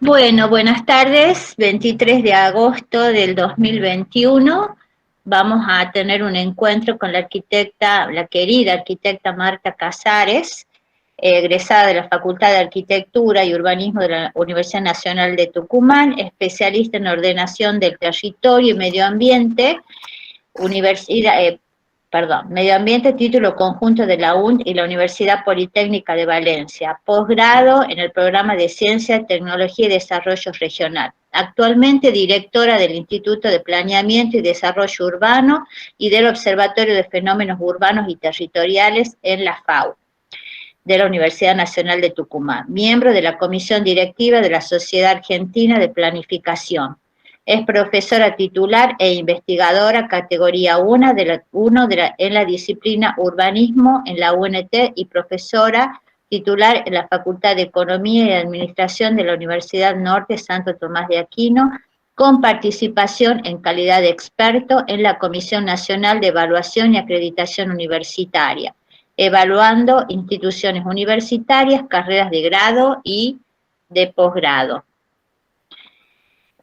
Bueno, buenas tardes. 23 de agosto del 2021 vamos a tener un encuentro con la arquitecta, la querida arquitecta Marta Casares, egresada de la Facultad de Arquitectura y Urbanismo de la Universidad Nacional de Tucumán, especialista en ordenación del territorio y medio ambiente, Medio Ambiente, título conjunto de la UNT y la Universidad Politécnica de Valencia, posgrado en el programa de Ciencia, Tecnología y Desarrollo Regional. Actualmente directora del Instituto de Planeamiento y Desarrollo Urbano y del Observatorio de Fenómenos Urbanos y Territoriales en la FAU, de la Universidad Nacional de Tucumán, miembro de la Comisión Directiva de la Sociedad Argentina de Planificación. Es profesora titular e investigadora categoría 1 en la disciplina Urbanismo en la UNT y profesora titular en la Facultad de Economía y Administración de la Universidad Norte Santo Tomás de Aquino, con participación en calidad de experto en la Comisión Nacional de Evaluación y Acreditación Universitaria, evaluando instituciones universitarias, carreras de grado y de posgrado.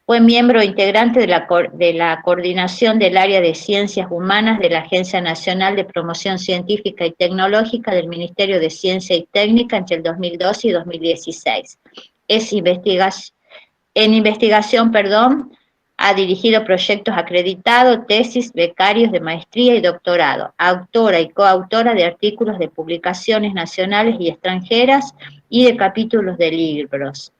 Fue miembro integrante de la coordinación del área de Ciencias Humanas de la Agencia Nacional de Promoción Científica y Tecnológica del Ministerio de Ciencia y Técnica entre el 2012 y 2016. En investigación, ha dirigido proyectos acreditados, tesis, becarios de maestría y doctorado, autora y coautora de artículos de publicaciones nacionales y extranjeras y de capítulos de libros.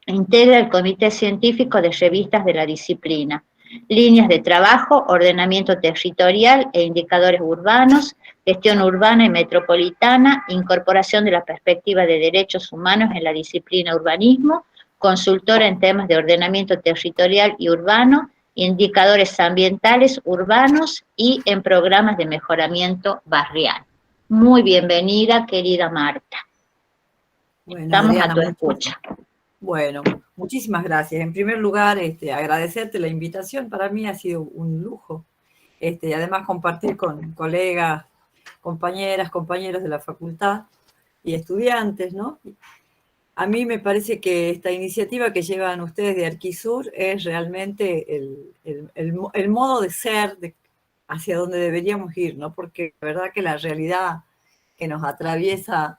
Integra el Comité Científico de Revistas de la disciplina. Líneas de trabajo, ordenamiento territorial e indicadores urbanos, gestión urbana y metropolitana, incorporación de la perspectiva de derechos humanos en la disciplina urbanismo, consultora en temas de ordenamiento territorial y urbano, indicadores ambientales urbanos y en programas de mejoramiento barrial. Muy bienvenida, querida Marta. Bueno, Estamos Adriana, a tu escucha. Bueno, muchísimas gracias. En primer lugar, agradecerte la invitación. Para mí ha sido un lujo. Y además compartir con colegas, compañeras, compañeros de la facultad y estudiantes, ¿no? A mí me parece que esta iniciativa que llevan ustedes de Arquisur es realmente el modo de ser hacia donde deberíamos ir, ¿no? Porque la verdad que la realidad que nos atraviesa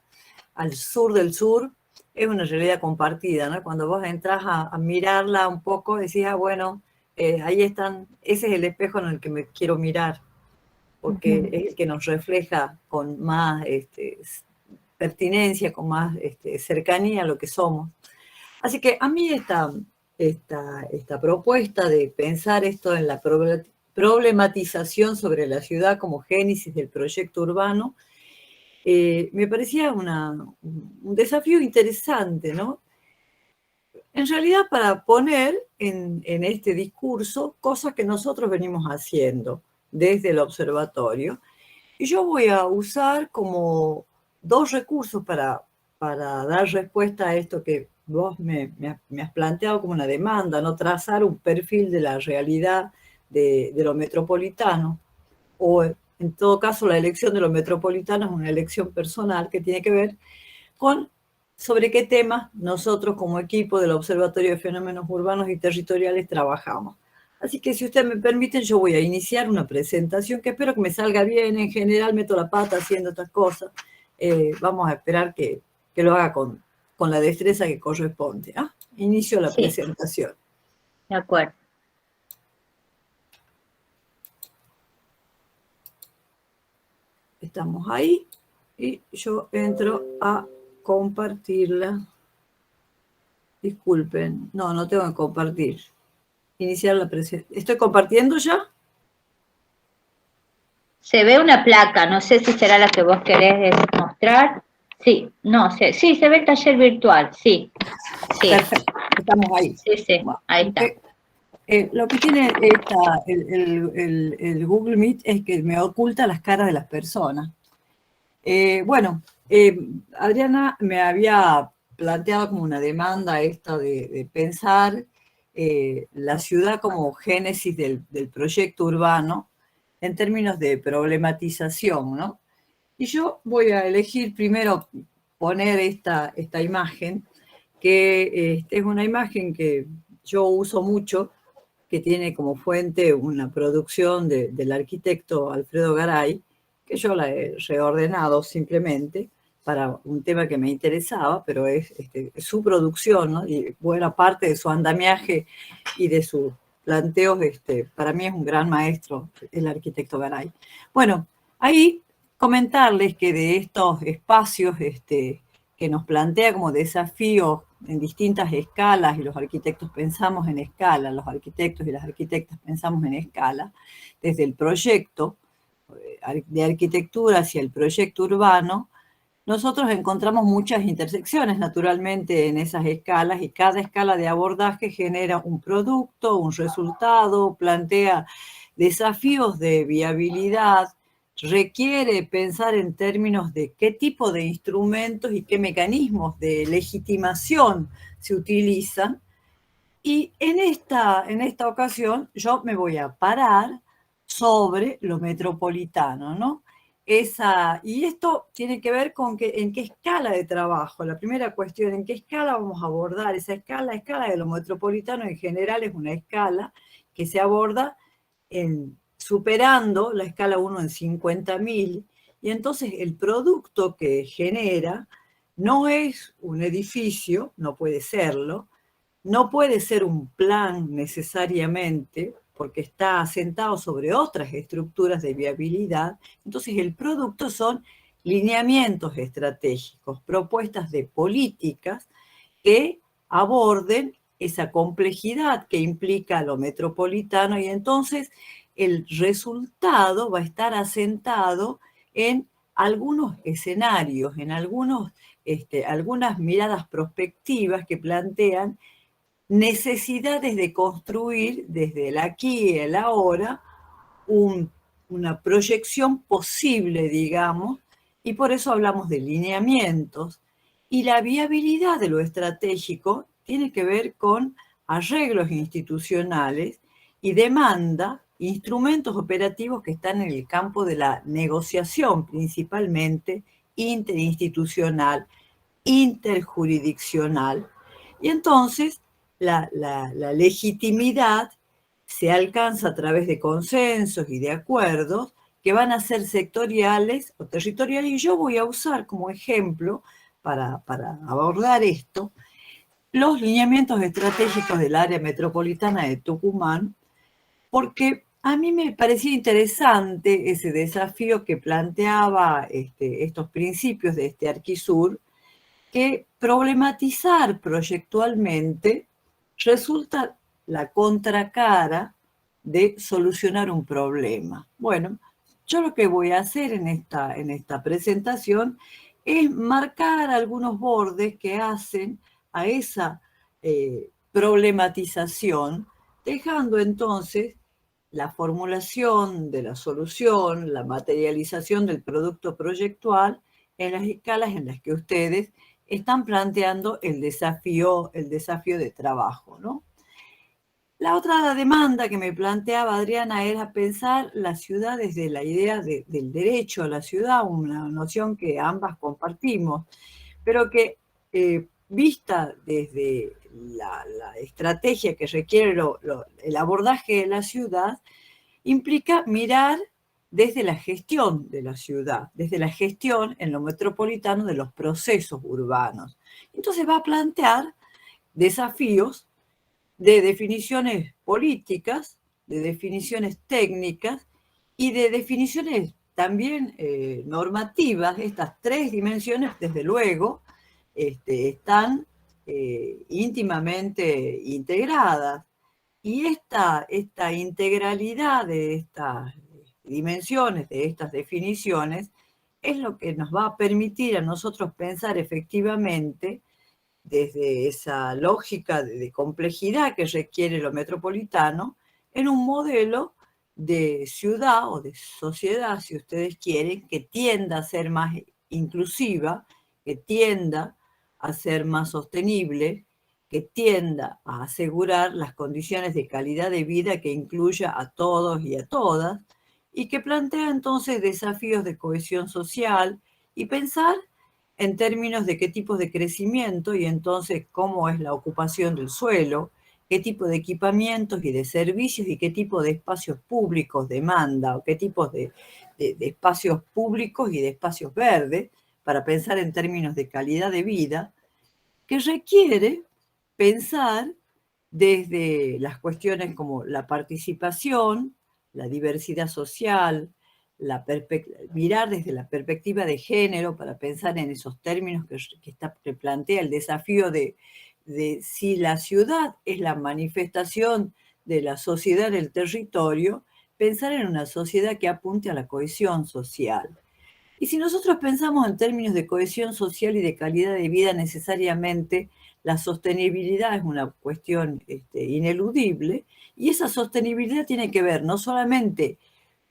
al sur del sur es una realidad compartida, ¿no? Cuando vos entras a mirarla un poco, decís, bueno, ahí están, ese es el espejo en el que me quiero mirar, porque es el que nos refleja con más pertinencia, con más cercanía a lo que somos. Así que a mí esta propuesta de pensar esto en la problematización sobre la ciudad como génesis del proyecto urbano, me parecía un desafío interesante, ¿no? En realidad para poner en este discurso cosas que nosotros venimos haciendo desde el observatorio. Y yo voy a usar como dos recursos para dar respuesta a esto que vos me has planteado como una demanda, ¿no? Trazar un perfil de la realidad de lo metropolitano, o en todo caso la elección de lo metropolitano es una elección personal que tiene que ver con sobre qué temas nosotros como equipo del Observatorio de Fenómenos Urbanos y Territoriales trabajamos. Así que si ustedes me permiten, yo voy a iniciar una presentación que espero que me salga bien. En general meto la pata haciendo estas cosas. Vamos a esperar que lo haga con la destreza que corresponde. Inicio la presentación. De acuerdo. Estamos ahí y yo entro a compartirla. Disculpen, no tengo que compartir. Iniciar la presentación. ¿Estoy compartiendo ya? Se ve una placa, no sé si será la que vos querés mostrar. Sí, sí, se ve el taller virtual, sí. Perfecto, estamos ahí. Sí, bueno, ahí está. Lo que tiene el Google Meet es que me oculta las caras de las personas. Adriana me había planteado como una demanda esta de pensar la ciudad como génesis del proyecto urbano en términos de problematización, ¿no? Y yo voy a elegir primero poner esta imagen que es una imagen que yo uso mucho, que tiene como fuente una producción del arquitecto Alfredo Garay, que yo la he reordenado simplemente para un tema que me interesaba, pero es su producción, ¿no? Y buena parte de su andamiaje y de sus planteos, para mí es un gran maestro el arquitecto Garay. Bueno, ahí comentarles que de estos espacios que nos plantea como desafíos en distintas escalas, y los arquitectos pensamos en escala, los arquitectos y las arquitectas pensamos en escala, desde el proyecto de arquitectura hacia el proyecto urbano, nosotros encontramos muchas intersecciones naturalmente en esas escalas, y cada escala de abordaje genera un producto, un resultado, plantea desafíos de viabilidad, requiere pensar en términos de qué tipo de instrumentos y qué mecanismos de legitimación se utilizan. Y en esta ocasión yo me voy a parar sobre lo metropolitano, ¿no? Y esto tiene que ver con en qué escala de trabajo. La primera cuestión, ¿en qué escala vamos a abordar esa escala? La escala de lo metropolitano en general es una escala que se aborda superando la escala 1 en 50.000, y entonces el producto que genera no es un edificio, no puede serlo, no puede ser un plan necesariamente, porque está asentado sobre otras estructuras de viabilidad. Entonces el producto son lineamientos estratégicos, propuestas de políticas que aborden esa complejidad que implica lo metropolitano, y entonces el resultado va a estar asentado en algunos escenarios, en algunas miradas prospectivas que plantean necesidades de construir desde el aquí y el ahora una proyección posible, digamos, y por eso hablamos de lineamientos. Y la viabilidad de lo estratégico tiene que ver con arreglos institucionales y demanda instrumentos operativos que están en el campo de la negociación, principalmente interinstitucional, interjurisdiccional. Y entonces la legitimidad se alcanza a través de consensos y de acuerdos que van a ser sectoriales o territoriales. Y yo voy a usar como ejemplo, para abordar esto, los lineamientos estratégicos del área metropolitana de Tucumán, porque a mí me parecía interesante ese desafío que planteaba estos principios de este Arquisur, que problematizar proyectualmente resulta la contracara de solucionar un problema. Bueno, yo lo que voy a hacer en esta presentación es marcar algunos bordes que hacen a esa problematización, dejando entonces la formulación de la solución, la materialización del producto proyectual en las escalas en las que ustedes están planteando el desafío de trabajo, ¿no? La otra demanda que me planteaba Adriana era pensar la ciudad desde la idea del derecho a la ciudad, una noción que ambas compartimos, pero que vista desde la estrategia que requiere el abordaje de la ciudad, implica mirar desde la gestión de la ciudad, desde la gestión en lo metropolitano de los procesos urbanos. Entonces va a plantear desafíos de definiciones políticas, de definiciones técnicas y de definiciones también normativas. Estas tres dimensiones, desde luego, están íntimamente integradas. Y esta integralidad de estas dimensiones, de estas definiciones, es lo que nos va a permitir a nosotros pensar efectivamente desde esa lógica de complejidad que requiere lo metropolitano, en un modelo de ciudad o de sociedad, si ustedes quieren, que tienda a ser más inclusiva, que tienda a ser más sostenible, que tienda a asegurar las condiciones de calidad de vida que incluya a todos y a todas, y que plantea entonces desafíos de cohesión social y pensar en términos de qué tipos de crecimiento y entonces cómo es la ocupación del suelo, qué tipo de equipamientos y de servicios y qué tipo de espacios públicos demanda o qué tipos de espacios públicos y de espacios verdes, para pensar en términos de calidad de vida, que requiere pensar desde las cuestiones como la participación, la diversidad social, mirar desde la perspectiva de género para pensar en esos términos que plantea el desafío de si la ciudad es la manifestación de la sociedad en el territorio, pensar en una sociedad que apunte a la cohesión social. Y si nosotros pensamos en términos de cohesión social y de calidad de vida, necesariamente la sostenibilidad es una cuestión ineludible, y esa sostenibilidad tiene que ver no solamente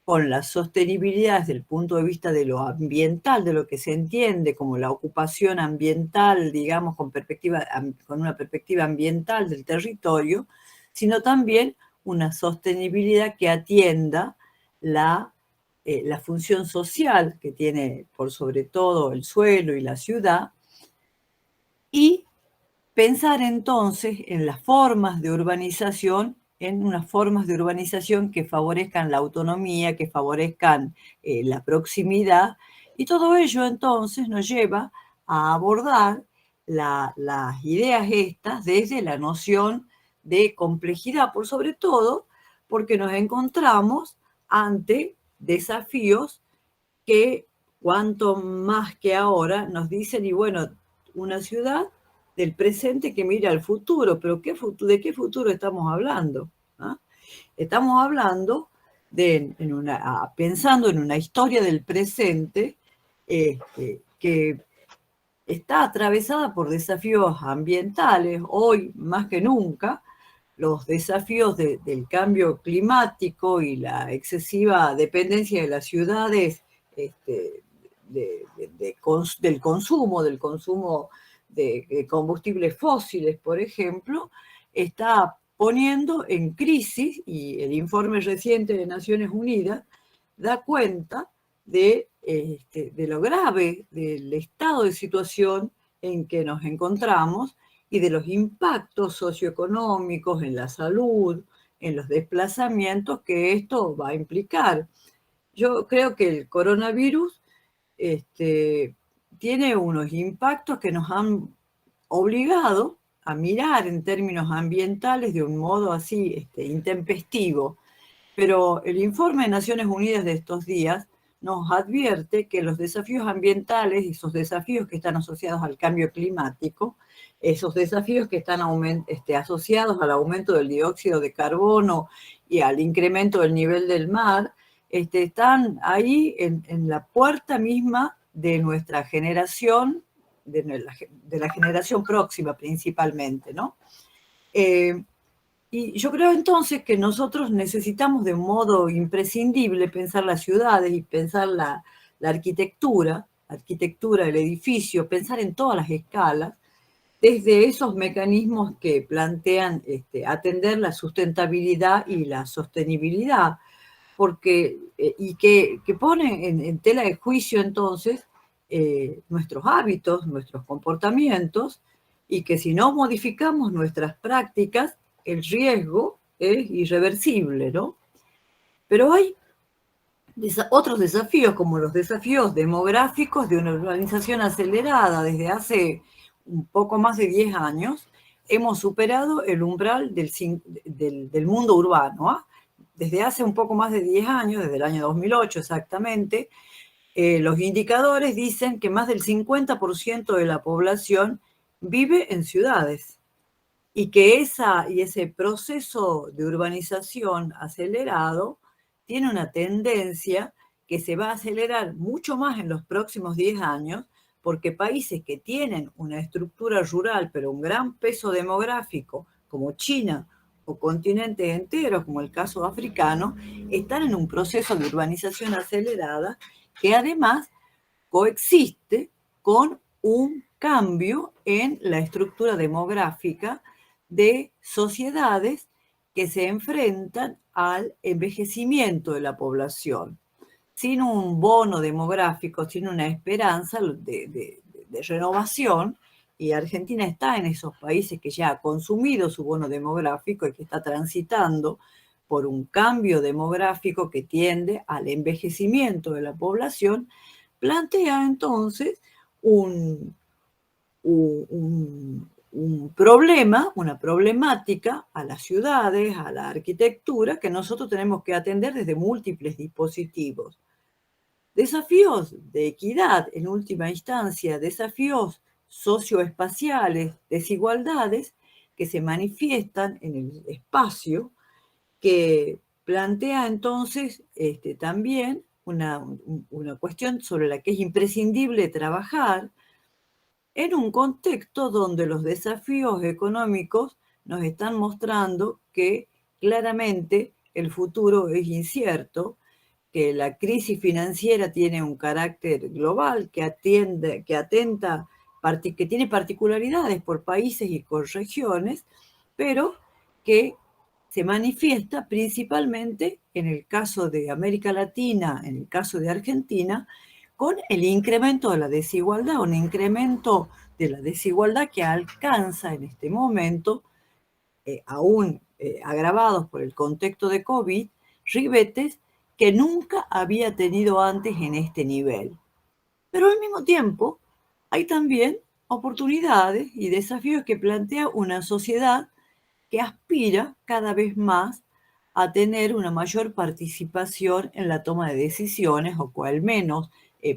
con la sostenibilidad desde el punto de vista de lo ambiental, de lo que se entiende como la ocupación ambiental, digamos, con una perspectiva ambiental del territorio, sino también una sostenibilidad que atienda la función social que tiene por sobre todo el suelo y la ciudad, y pensar entonces en las formas de urbanización, en unas formas de urbanización que favorezcan la autonomía, que favorezcan la proximidad, y todo ello entonces nos lleva a abordar las ideas estas desde la noción de complejidad, por sobre todo porque nos encontramos ante desafíos que cuanto más que ahora nos dicen, y bueno, una ciudad del presente que mira al futuro, pero ¿de qué futuro estamos hablando? ¿Ah? Estamos hablando pensando en una historia del presente que está atravesada por desafíos ambientales, hoy más que nunca. Los desafíos del cambio climático y la excesiva dependencia de las ciudades del consumo de combustibles fósiles, por ejemplo, está poniendo en crisis, y el informe reciente de Naciones Unidas da cuenta de lo grave del estado de situación en que nos encontramos y de los impactos socioeconómicos en la salud, en los desplazamientos que esto va a implicar. Yo creo que el coronavirus tiene unos impactos que nos han obligado a mirar en términos ambientales de un modo así intempestivo. Pero el informe de Naciones Unidas de estos días nos advierte que los desafíos ambientales, esos desafíos que están asociados al cambio climático, esos desafíos que están asociados al aumento del dióxido de carbono y al incremento del nivel del mar, están ahí en la puerta misma de nuestra generación, de la generación próxima principalmente, ¿no? Y yo creo entonces que nosotros necesitamos de un modo imprescindible pensar las ciudades y pensar la arquitectura del edificio, pensar en todas las escalas, desde esos mecanismos que plantean atender la sustentabilidad y la sostenibilidad, porque, y que ponen en tela de juicio entonces nuestros hábitos, nuestros comportamientos, y que si no modificamos nuestras prácticas, el riesgo es irreversible, ¿no? Pero hay otros desafíos, como los desafíos demográficos de una urbanización acelerada. Desde hace un poco más de 10 años hemos superado el umbral del mundo urbano, ¿ah? Desde hace un poco más de 10 años, desde el año 2008 exactamente, los indicadores dicen que más del 50% de la población vive en ciudades, y que ese proceso de urbanización acelerado tiene una tendencia que se va a acelerar mucho más en los próximos 10 años, porque países que tienen una estructura rural, pero un gran peso demográfico, como China o continentes enteros, como el caso africano, están en un proceso de urbanización acelerada que además coexiste con un cambio en la estructura demográfica de sociedades que se enfrentan al envejecimiento de la población. Sin un bono demográfico, sin una esperanza de renovación, y Argentina está en esos países que ya ha consumido su bono demográfico y que está transitando por un cambio demográfico que tiende al envejecimiento de la población, plantea entonces un problema, una problemática a las ciudades, a la arquitectura, que nosotros tenemos que atender desde múltiples dispositivos. Desafíos de equidad, en última instancia, desafíos socioespaciales, desigualdades que se manifiestan en el espacio, que plantea entonces también una cuestión sobre la que es imprescindible trabajar en un contexto donde los desafíos económicos nos están mostrando que claramente el futuro es incierto, que la crisis financiera tiene un carácter global, que tiene particularidades por países y por regiones, pero que se manifiesta principalmente en el caso de América Latina, en el caso de Argentina, con el incremento de la desigualdad, un incremento de la desigualdad que alcanza en este momento, aún agravados por el contexto de COVID, ribetes que nunca había tenido antes en este nivel. Pero al mismo tiempo hay también oportunidades y desafíos que plantea una sociedad que aspira cada vez más a tener una mayor participación en la toma de decisiones, o cual menos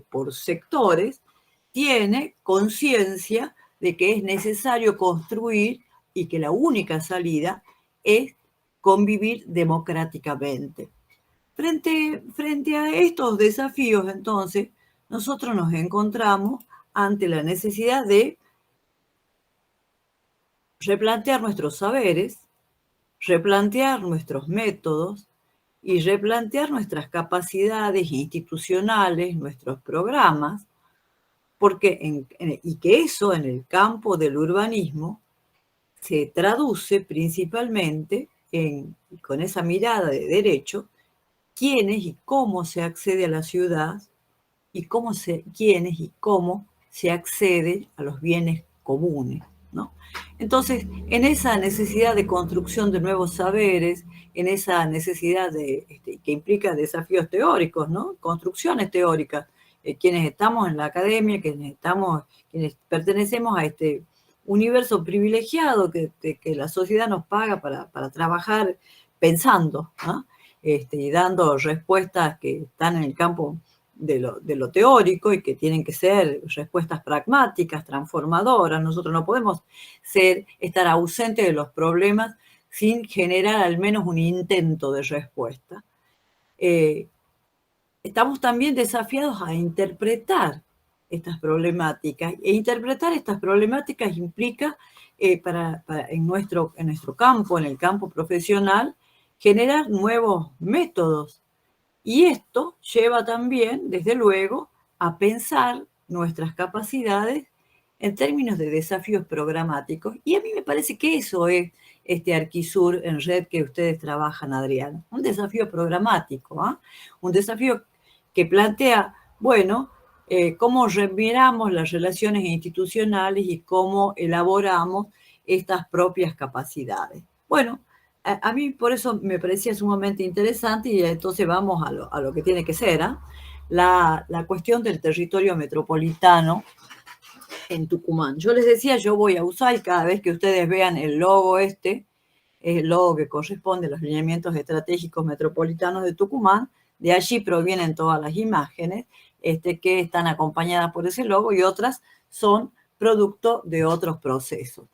por sectores, tiene conciencia de que es necesario construir y que la única salida es convivir democráticamente. Frente a estos desafíos, entonces, nosotros nos encontramos ante la necesidad de replantear nuestros saberes, replantear nuestros métodos y replantear nuestras capacidades institucionales, nuestros programas, y que eso en el campo del urbanismo se traduce principalmente con esa mirada de derecho, quiénes y cómo se accede a la ciudad y quiénes y cómo se accede a los bienes comunes, ¿no? Entonces, en esa necesidad de construcción de nuevos saberes, en esa necesidad que implica desafíos teóricos, ¿no? Construcciones teóricas, quienes estamos en la academia, quienes pertenecemos a este universo privilegiado que la sociedad nos paga para trabajar pensando, ¿no? Y dando respuestas que están en el campo de lo teórico y que tienen que ser respuestas pragmáticas, transformadoras. Nosotros no podemos estar ausentes de los problemas sin generar al menos un intento de respuesta. Estamos también desafiados a interpretar estas problemáticas. E interpretar estas problemáticas implica, en nuestro campo, en el campo profesional, generar nuevos métodos. Y esto lleva también, desde luego, a pensar nuestras capacidades en términos de desafíos programáticos. Y a mí me parece que eso es este Arquisur en red que ustedes trabajan, Adriana. Un desafío programático, ¿eh? Un desafío que plantea, bueno, cómo remiramos las relaciones institucionales y cómo elaboramos estas propias capacidades. Bueno, a mí por eso me parecía sumamente interesante, y entonces vamos a lo que tiene que ser, ¿eh? La cuestión del territorio metropolitano en Tucumán. Yo les decía, yo voy a usar, y cada vez que ustedes vean el logo es el logo que corresponde a los lineamientos estratégicos metropolitanos de Tucumán. De allí provienen todas las imágenes que están acompañadas por ese logo, y otras son producto de otros procesos.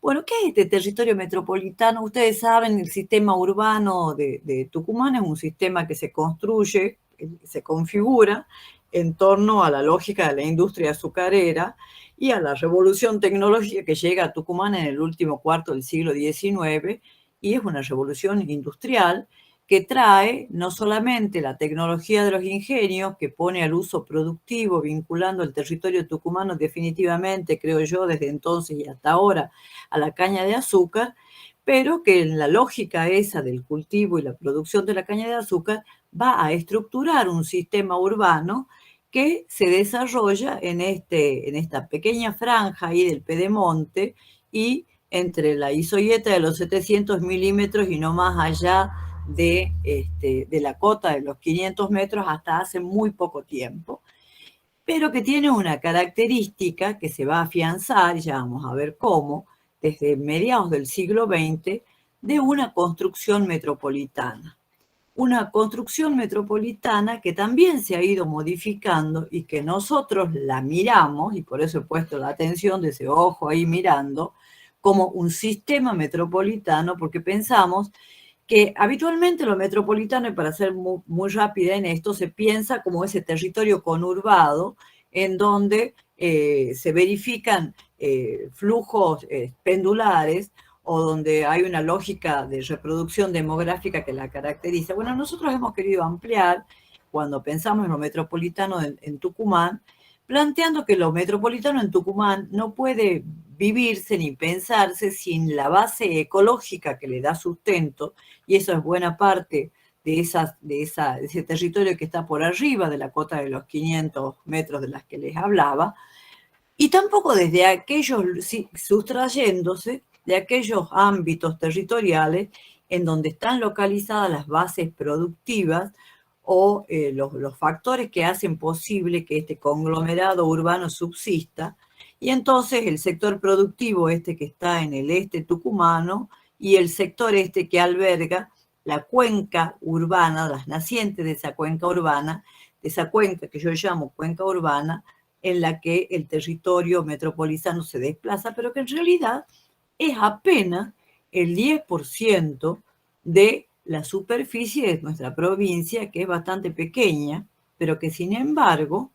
Bueno, ¿qué es este territorio metropolitano? Ustedes saben, el sistema urbano de Tucumán es un sistema que se construye, se configura en torno a la lógica de la industria azucarera y a la revolución tecnológica que llega a Tucumán en el último cuarto del siglo XIX, y es una revolución industrial que trae no solamente la tecnología de los ingenios, que pone al uso productivo, vinculando el territorio tucumano definitivamente, creo yo, desde entonces y hasta ahora, a la caña de azúcar, pero que en la lógica esa del cultivo y la producción de la caña de azúcar va a estructurar un sistema urbano que se desarrolla en esta pequeña franja ahí del Pedemonte y entre la isoyeta de los 700 milímetros y no más allá de la cota de los 500 metros hasta hace muy poco tiempo, pero que tiene una característica que se va a afianzar, y ya vamos a ver cómo, desde mediados del siglo XX, de una construcción metropolitana. Una construcción metropolitana que también se ha ido modificando y que nosotros la miramos, y por eso he puesto la atención de ese ojo ahí mirando, como un sistema metropolitano, porque pensamos que habitualmente lo metropolitano, y para ser muy rápida en esto, se piensa como ese territorio conurbado en donde se verifican flujos pendulares o donde hay una lógica de reproducción demográfica que la caracteriza. Bueno, nosotros hemos querido ampliar, cuando pensamos en lo metropolitano en Tucumán, planteando que lo metropolitano en Tucumán no puede vivirse ni pensarse sin la base ecológica que le da sustento, y eso es buena parte de ese territorio que está por arriba de la cota de los 500 metros de las que les hablaba, y tampoco desde aquellos, sustrayéndose de aquellos ámbitos territoriales en donde están localizadas las bases productivas o los factores que hacen posible que este conglomerado urbano subsista. Y entonces el sector productivo que está en el este tucumano y el sector que alberga la cuenca urbana, las nacientes de esa cuenca urbana, de esa cuenca que yo llamo cuenca urbana, en la que el territorio metropolitano se desplaza, pero que en realidad es apenas el 10% de la superficie de nuestra provincia, que es bastante pequeña, pero que sin embargo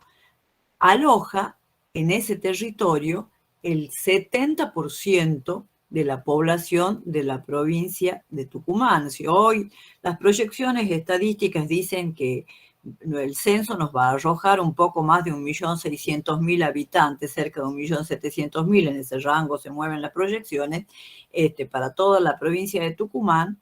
aloja en ese territorio el 70% de la población de la provincia de Tucumán. Si hoy las proyecciones estadísticas dicen que el censo nos va a arrojar un poco más de 1.600.000 habitantes, cerca de 1.700.000, en ese rango se mueven las proyecciones, para toda la provincia de Tucumán,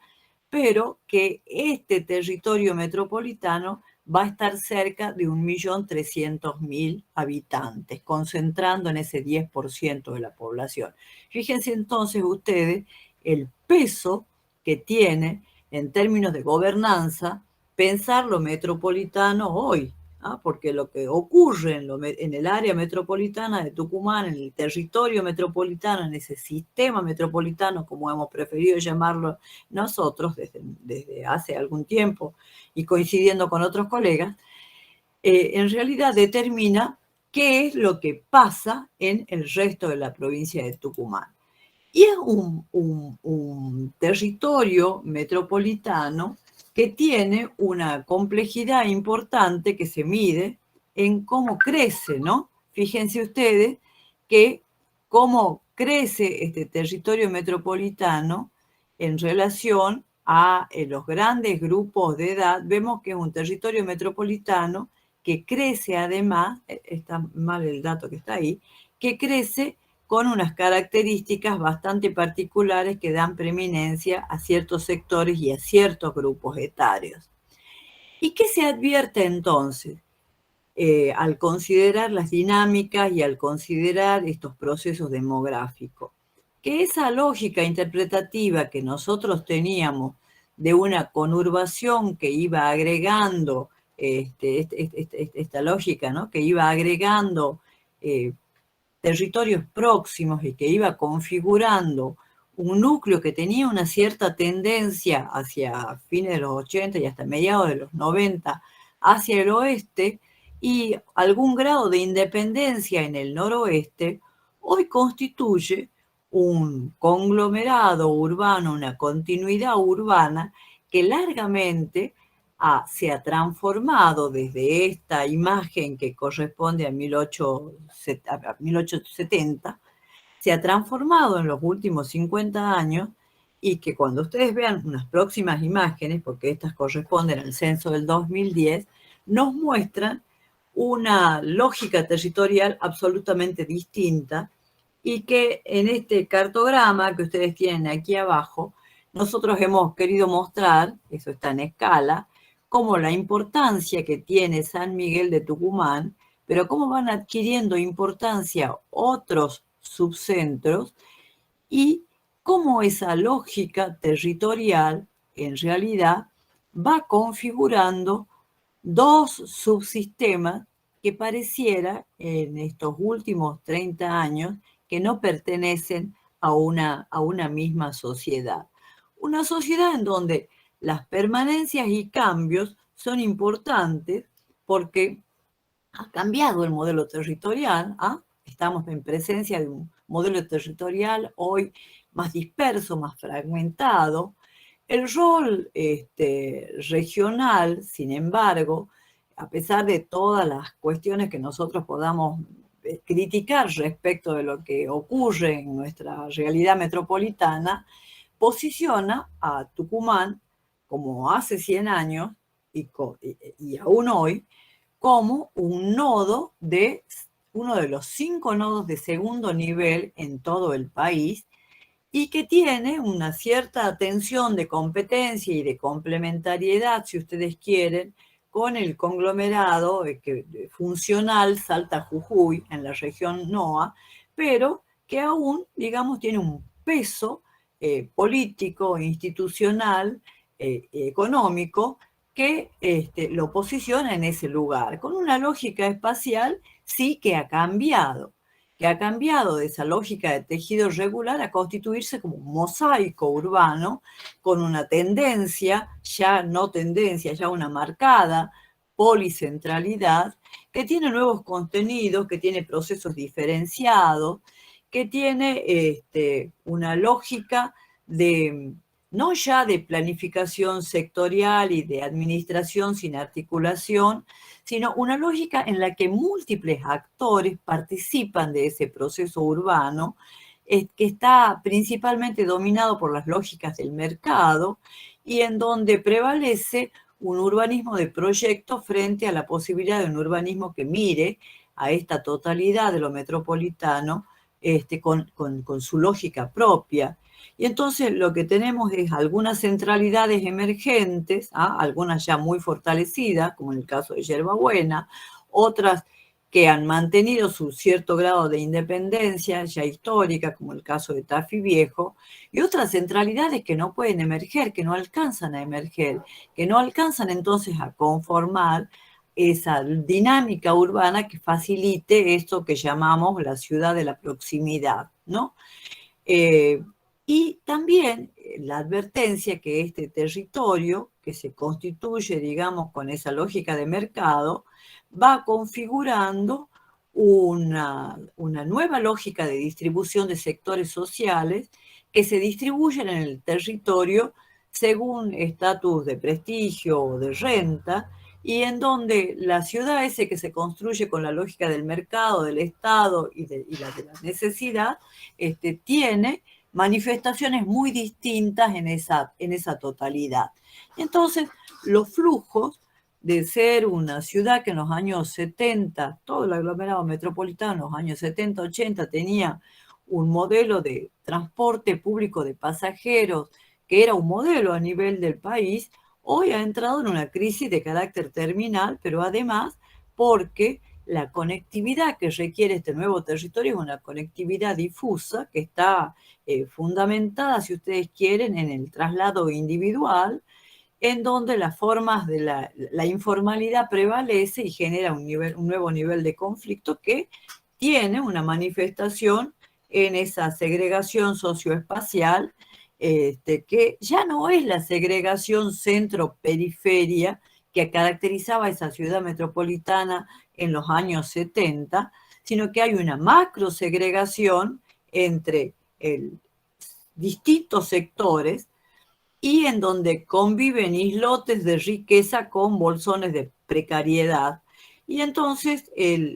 pero que este territorio metropolitano va a estar cerca de 1.300.000 habitantes, concentrando en ese 10% de la población. Fíjense entonces ustedes el peso que tiene en términos de gobernanza pensar lo metropolitano hoy, porque lo que ocurre en el área metropolitana de Tucumán, en el territorio metropolitano, en ese sistema metropolitano, como hemos preferido llamarlo nosotros desde hace algún tiempo y coincidiendo con otros colegas, en realidad determina qué es lo que pasa en el resto de la provincia de Tucumán. Y es un territorio metropolitano que tiene una complejidad importante que se mide en cómo crece, ¿no? Fíjense ustedes que cómo crece este territorio metropolitano en relación a los grandes grupos de edad. Vemos que es un territorio metropolitano que crece además, está mal el dato que está ahí, que crece con unas características bastante particulares que dan preeminencia a ciertos sectores y a ciertos grupos etarios. ¿Y qué se advierte entonces al considerar las dinámicas y al considerar estos procesos demográficos? Que esa lógica interpretativa que nosotros teníamos de una conurbación que iba agregando, esta lógica, ¿no?, que iba agregando territorios próximos y que iba configurando un núcleo que tenía una cierta tendencia hacia fines de los 80 y hasta mediados de los 90 hacia el oeste y algún grado de independencia en el noroeste, hoy constituye un conglomerado urbano, una continuidad urbana que largamente se ha transformado desde esta imagen que corresponde a 1870, se ha transformado en los últimos 50 años y que cuando ustedes vean unas próximas imágenes, porque estas corresponden al censo del 2010, nos muestran una lógica territorial absolutamente distinta y que en este cartograma que ustedes tienen aquí abajo, nosotros hemos querido mostrar, eso está en escala, como la importancia que tiene San Miguel de Tucumán pero cómo van adquiriendo importancia otros subcentros y cómo esa lógica territorial en realidad va configurando dos subsistemas que pareciera en estos últimos 30 años que no pertenecen a una misma sociedad. Una sociedad en donde las permanencias y cambios son importantes porque ha cambiado el modelo territorial, ¿ah? Estamos en presencia de un modelo territorial hoy más disperso, más fragmentado. El rol regional, sin embargo, a pesar de todas las cuestiones que nosotros podamos criticar respecto de lo que ocurre en nuestra realidad metropolitana, posiciona a Tucumán, como hace 100 años y aún hoy, como un nodo de uno de los 5 nodos de segundo nivel en todo el país y que tiene una cierta atención de competencia y de complementariedad, si ustedes quieren, con el conglomerado funcional Salta Jujuy en la región NOA, pero que aún, digamos, tiene un peso político, institucional, económico, que lo posiciona en ese lugar, con una lógica espacial sí que ha cambiado de esa lógica de tejido regular a constituirse como un mosaico urbano con una tendencia, ya no tendencia, ya una marcada policentralidad, que tiene nuevos contenidos, que tiene procesos diferenciados, que tiene una lógica de no ya de planificación sectorial y de administración sin articulación, sino una lógica en la que múltiples actores participan de ese proceso urbano, que está principalmente dominado por las lógicas del mercado y en donde prevalece un urbanismo de proyecto frente a la posibilidad de un urbanismo que mire a esta totalidad de lo metropolitano con su lógica propia. Y entonces lo que tenemos es algunas centralidades emergentes, ¿ah? Algunas ya muy fortalecidas, como en el caso de Yerbabuena, otras que han mantenido su cierto grado de independencia ya histórica, como el caso de Tafí Viejo, y otras centralidades que no pueden emerger, que no alcanzan a emerger, que no alcanzan entonces a conformar esa dinámica urbana que facilite esto que llamamos la ciudad de la proximidad, ¿no? Y también la advertencia que este territorio, que se constituye, digamos, con esa lógica de mercado, va configurando una nueva lógica de distribución de sectores sociales que se distribuyen en el territorio según estatus de prestigio o de renta, y en donde la ciudad ese que se construye con la lógica del mercado, del Estado y la de la necesidad, tiene manifestaciones muy distintas en esa totalidad. Entonces, los flujos de ser una ciudad que en los años 70, todo el aglomerado metropolitano en los años 70, 80 tenía un modelo de transporte público de pasajeros que era un modelo a nivel del país, hoy ha entrado en una crisis de carácter terminal, pero además porque la conectividad que requiere este nuevo territorio es una conectividad difusa que está fundamentada, si ustedes quieren, en el traslado individual, en donde las formas de la informalidad prevalece y genera un nuevo nivel de conflicto que tiene una manifestación en esa segregación socioespacial, que ya no es la segregación centro-periferia que caracterizaba esa ciudad metropolitana en los años 70, sino que hay una macro segregación entre distintos sectores y en donde conviven islotes de riqueza con bolsones de precariedad. Y entonces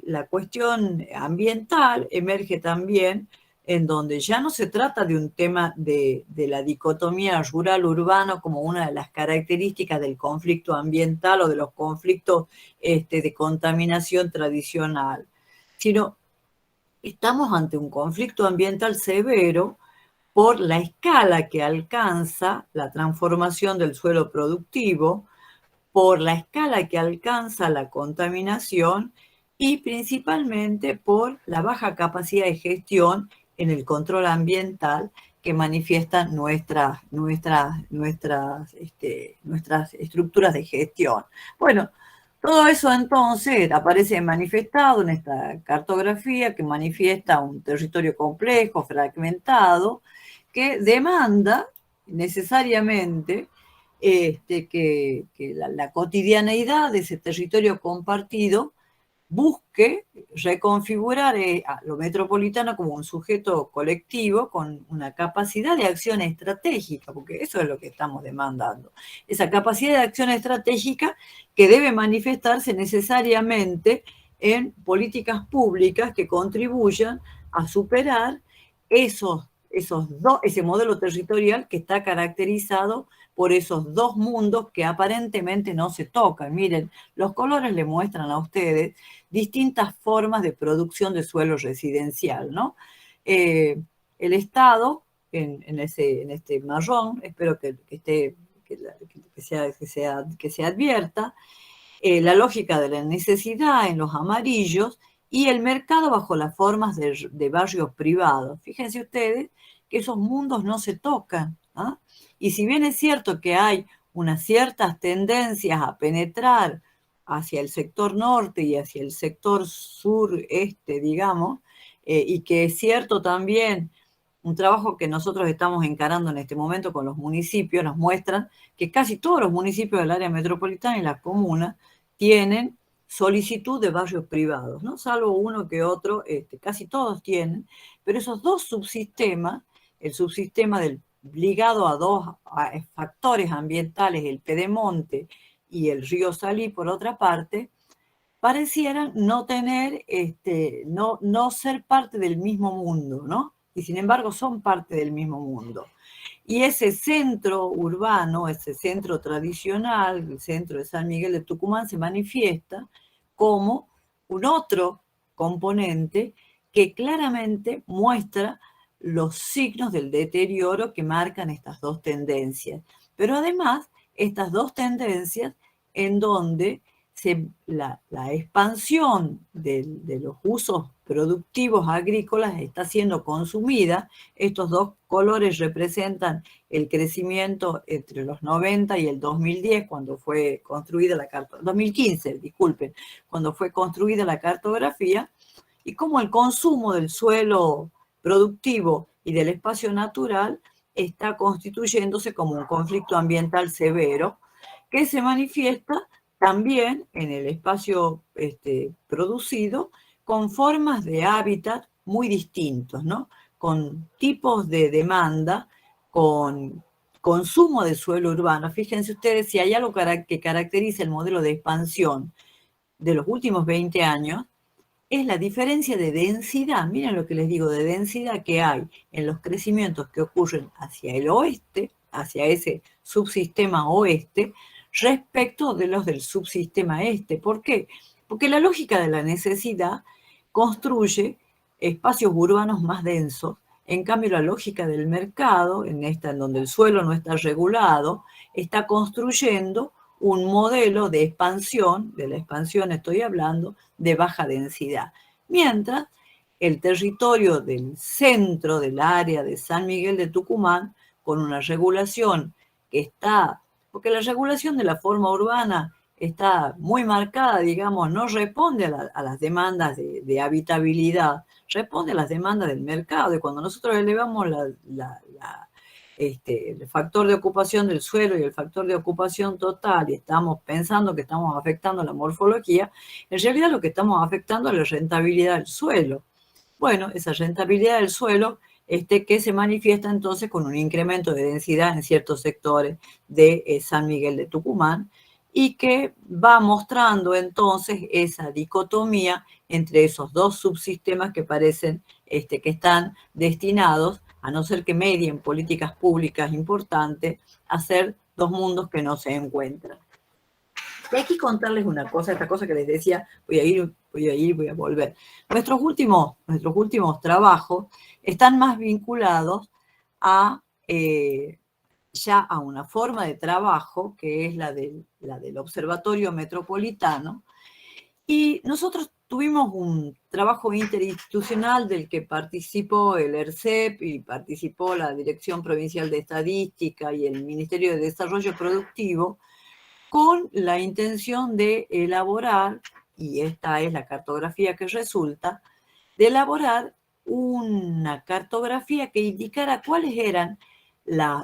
la cuestión ambiental emerge también, en donde ya no se trata de un tema de la dicotomía rural-urbano como una de las características del conflicto ambiental o de los conflictos de contaminación tradicional, sino estamos ante un conflicto ambiental severo por la escala que alcanza la transformación del suelo productivo, por la escala que alcanza la contaminación y principalmente por la baja capacidad de gestión en el control ambiental que manifiestan nuestras estructuras de gestión. Bueno, todo eso entonces aparece manifestado en esta cartografía que manifiesta un territorio complejo, fragmentado, que demanda necesariamente que la cotidianeidad de ese territorio compartido busque reconfigurar a lo metropolitano como un sujeto colectivo con una capacidad de acción estratégica, porque eso es lo que estamos demandando. Esa capacidad de acción estratégica que debe manifestarse necesariamente en políticas públicas que contribuyan a superar ese modelo territorial que está caracterizado por esos dos mundos que aparentemente no se tocan. Miren, los colores le muestran a ustedes distintas formas de producción de suelo residencial, ¿no? El Estado, en este marrón, espero que se advierta, la lógica de la necesidad en los amarillos y el mercado bajo las formas de barrios privados. Fíjense ustedes que esos mundos no se tocan, ¿ah? Y si bien es cierto que hay unas ciertas tendencias a penetrar hacia el sector norte y hacia el sector sureste, digamos, y que es cierto también un trabajo que nosotros estamos encarando en este momento con los municipios, nos muestran que casi todos los municipios del área metropolitana y las comunas tienen solicitud de barrios privados, ¿no? Salvo uno que otro, casi todos tienen, pero esos dos subsistemas, el subsistema ligado a dos factores ambientales, el Pedemonte y el río Salí, por otra parte, parecieran no tener, no ser parte del mismo mundo, ¿no? Y sin embargo son parte del mismo mundo. Y ese centro urbano, ese centro tradicional, el centro de San Miguel de Tucumán, se manifiesta como un otro componente que claramente muestra los signos del deterioro que marcan estas dos tendencias. Pero además, estas dos tendencias en donde la expansión de los usos productivos agrícolas está siendo consumida. Estos dos colores representan el crecimiento entre los 90 y el 2010, cuando fue construida la cartografía, 2015, disculpen, cuando fue construida la cartografía, y cómo el consumo del suelo productivo y del espacio natural está constituyéndose como un conflicto ambiental severo que se manifiesta también en el espacio producido con formas de hábitat muy distintos, ¿no? Con tipos de demanda, con consumo de suelo urbano. Fíjense ustedes, si hay algo que caracteriza el modelo de expansión de los últimos 20 años, es la diferencia de densidad, miren lo que les digo, de densidad que hay en los crecimientos que ocurren hacia el oeste, hacia ese subsistema oeste, respecto de los del subsistema este. ¿Por qué? Porque la lógica de la necesidad construye espacios urbanos más densos. En cambio, la lógica del mercado, en donde el suelo no está regulado, está construyendo un modelo de expansión, de la expansión estoy hablando, de baja densidad. Mientras el territorio del centro del área de San Miguel de Tucumán, con una regulación que está, porque la regulación de la forma urbana está muy marcada, digamos, no responde a las demandas de habitabilidad, responde a las demandas del mercado. Y cuando nosotros elevamos el factor de ocupación del suelo y el factor de ocupación total, y estamos pensando que estamos afectando la morfología, en realidad lo que estamos afectando es la rentabilidad del suelo. Bueno, esa rentabilidad del suelo que se manifiesta entonces con un incremento de densidad en ciertos sectores de San Miguel de Tucumán, y que va mostrando entonces esa dicotomía entre esos dos subsistemas que parecen que están destinados, a no ser que medien políticas públicas importantes, a ser dos mundos que no se encuentran. Y aquí contarles una cosa, esta cosa que les decía, voy a volver. Nuestros últimos trabajos están más vinculados a ya a una forma de trabajo que es la del Observatorio Metropolitano, y nosotros tuvimos un trabajo interinstitucional del que participó el ERCEP y participó la Dirección Provincial de Estadística y el Ministerio de Desarrollo Productivo, con la intención de elaborar, y esta es la cartografía que resulta, de elaborar una cartografía que indicara cuáles eran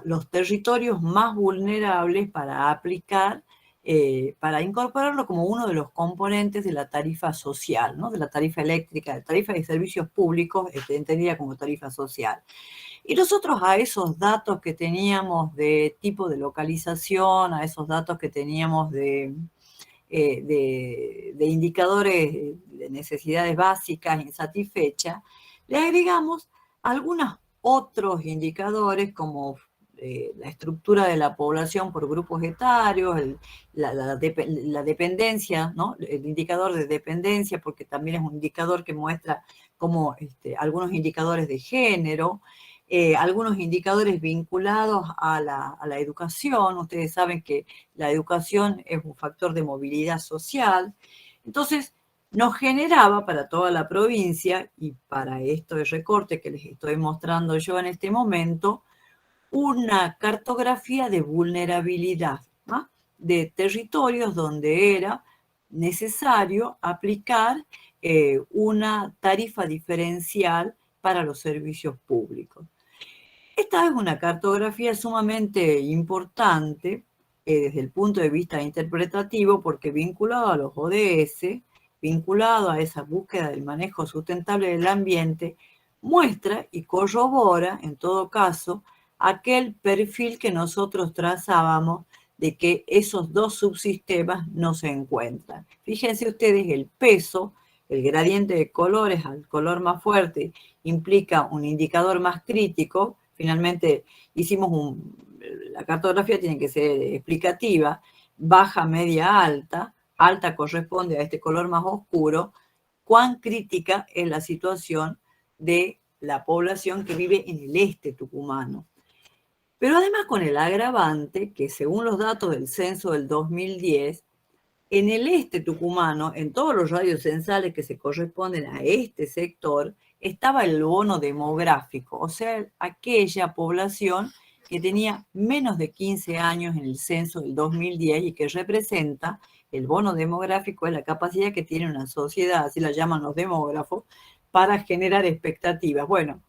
los territorios más vulnerables para aplicar, para incorporarlo como uno de los componentes de la tarifa social, ¿no? De la tarifa eléctrica, de tarifa de servicios públicos, entendida como tarifa social. Y nosotros a esos datos que teníamos de tipo de localización, a esos datos que teníamos de indicadores de necesidades básicas insatisfechas, le agregamos algunos otros indicadores como la estructura de la población por grupos etarios, la dependencia, ¿no? El indicador de dependencia, porque también es un indicador que muestra como algunos indicadores de género, algunos indicadores vinculados a la educación. Ustedes saben que la educación es un factor de movilidad social. Entonces, nos generaba para toda la provincia, y para esto de recorte que les estoy mostrando yo en este momento, una cartografía de vulnerabilidad, ¿no? De territorios donde era necesario aplicar una tarifa diferencial para los servicios públicos. Esta es una cartografía sumamente importante desde el punto de vista interpretativo, porque vinculado a los ODS, vinculado a esa búsqueda del manejo sustentable del ambiente, muestra y corrobora, en todo caso, aquel perfil que nosotros trazábamos de que esos dos subsistemas no se encuentran. Fíjense ustedes, el peso, el gradiente de colores al color más fuerte implica un indicador más crítico. Finalmente hicimos la cartografía tiene que ser explicativa, baja, media, alta. Alta corresponde a este color más oscuro. Cuán crítica es la situación de la población que vive en el este tucumano. Pero además con el agravante que según los datos del censo del 2010, en el este tucumano, en todos los radios censales que se corresponden a este sector, estaba el bono demográfico, o sea, aquella población que tenía menos de 15 años en el censo del 2010 y que representa el bono demográfico, es la capacidad que tiene una sociedad, así la llaman los demógrafos, para generar expectativas. Bueno,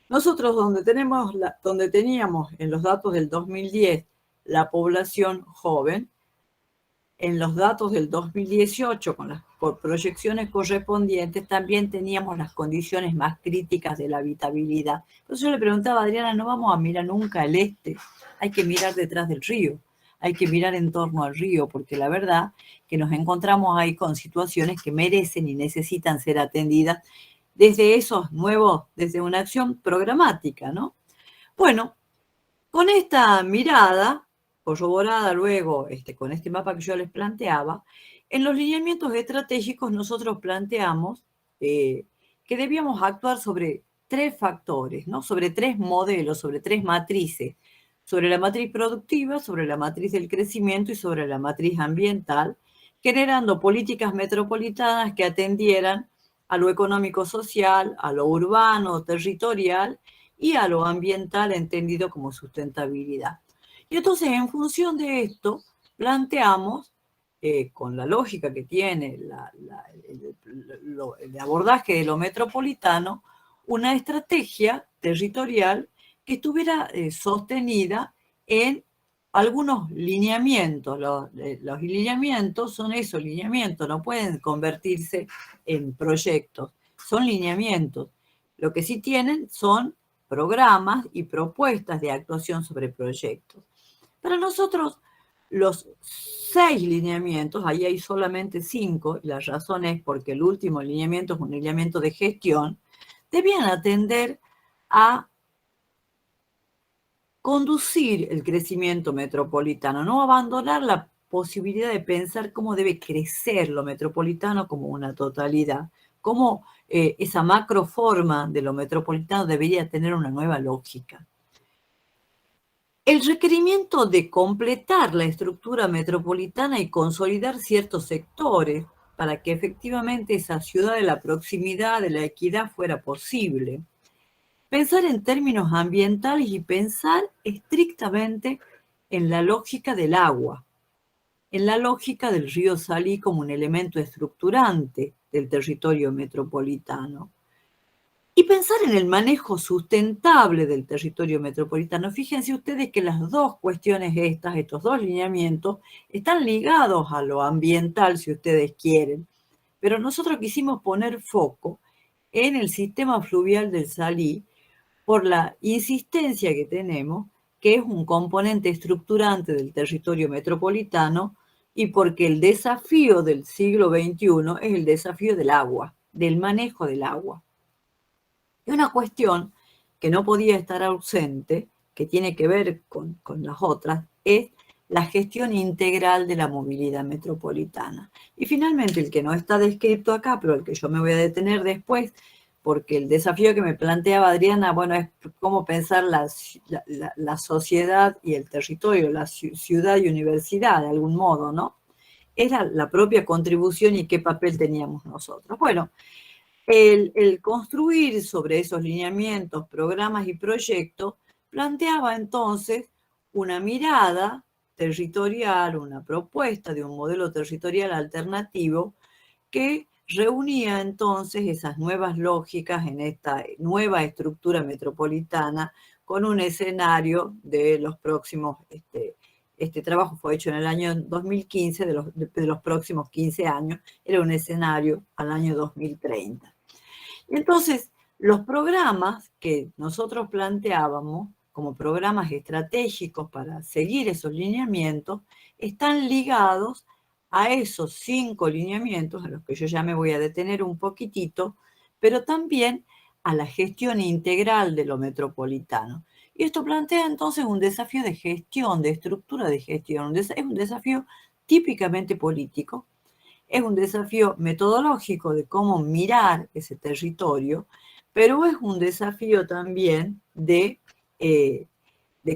nosotros donde teníamos en los datos del 2010 la población joven, en los datos del 2018, con las proyecciones correspondientes, también teníamos las condiciones más críticas de la habitabilidad. Entonces yo le preguntaba a Adriana, no vamos a mirar nunca al este, hay que mirar detrás del río, hay que mirar en torno al río, porque la verdad que nos encontramos ahí con situaciones que merecen y necesitan ser atendidas desde una acción programática, ¿no? Bueno, con esta mirada, corroborada luego con este mapa que yo les planteaba, en los lineamientos estratégicos nosotros planteamos que debíamos actuar sobre 3 factores, ¿no? Sobre 3 modelos, sobre 3 matrices, sobre la matriz productiva, sobre la matriz del crecimiento y sobre la matriz ambiental, generando políticas metropolitanas que atendieran a lo económico-social, a lo urbano, territorial y a lo ambiental entendido como sustentabilidad. Y entonces, en función de esto, planteamos, con la lógica que tiene el abordaje de lo metropolitano, una estrategia territorial que estuviera sostenida en algunos lineamientos. Los lineamientos son esos lineamientos, no pueden convertirse en proyectos, son lineamientos. Lo que sí tienen son programas y propuestas de actuación sobre proyectos. Para nosotros, los 6 lineamientos, ahí hay solamente 5, y la razón es porque el último lineamiento es un lineamiento de gestión, debían atender a conducir el crecimiento metropolitano, no abandonar la posibilidad de pensar cómo debe crecer lo metropolitano como una totalidad, cómo esa macroforma de lo metropolitano debería tener una nueva lógica. El requerimiento de completar la estructura metropolitana y consolidar ciertos sectores, para que efectivamente esa ciudad de la proximidad, de la equidad fuera posible. Pensar en términos ambientales y pensar estrictamente en la lógica del agua, en la lógica del río Salí como un elemento estructurante del territorio metropolitano. Y pensar en el manejo sustentable del territorio metropolitano. Fíjense ustedes que las dos cuestiones estos dos lineamientos, están ligados a lo ambiental, si ustedes quieren. Pero nosotros quisimos poner foco en el sistema fluvial del Salí por la insistencia que tenemos, que es un componente estructurante del territorio metropolitano, y porque el desafío del siglo XXI es el desafío del agua, del manejo del agua. Y una cuestión que no podía estar ausente, que tiene que ver con las otras, es la gestión integral de la movilidad metropolitana. Y finalmente, el que no está descrito acá, pero el que yo me voy a detener después, porque el desafío que me planteaba Adriana, bueno, es cómo pensar la sociedad y el territorio, la ciudad y universidad, de algún modo, ¿no? Era la propia contribución y qué papel teníamos nosotros. Bueno, el construir sobre esos lineamientos, programas y proyectos planteaba entonces una mirada territorial, una propuesta de un modelo territorial alternativo que reunía entonces esas nuevas lógicas en esta nueva estructura metropolitana con un escenario de los próximos, este trabajo fue hecho en el año 2015, de los próximos 15 años, era un escenario al año 2030. Entonces, los programas que nosotros planteábamos como programas estratégicos para seguir esos lineamientos están ligados a esos 5 lineamientos, a los que yo ya me voy a detener un poquitito, pero también a la gestión integral de lo metropolitano. Y esto plantea entonces un desafío de gestión, de estructura de gestión, es un desafío típicamente político, es un desafío metodológico de cómo mirar ese territorio, pero es un desafío también de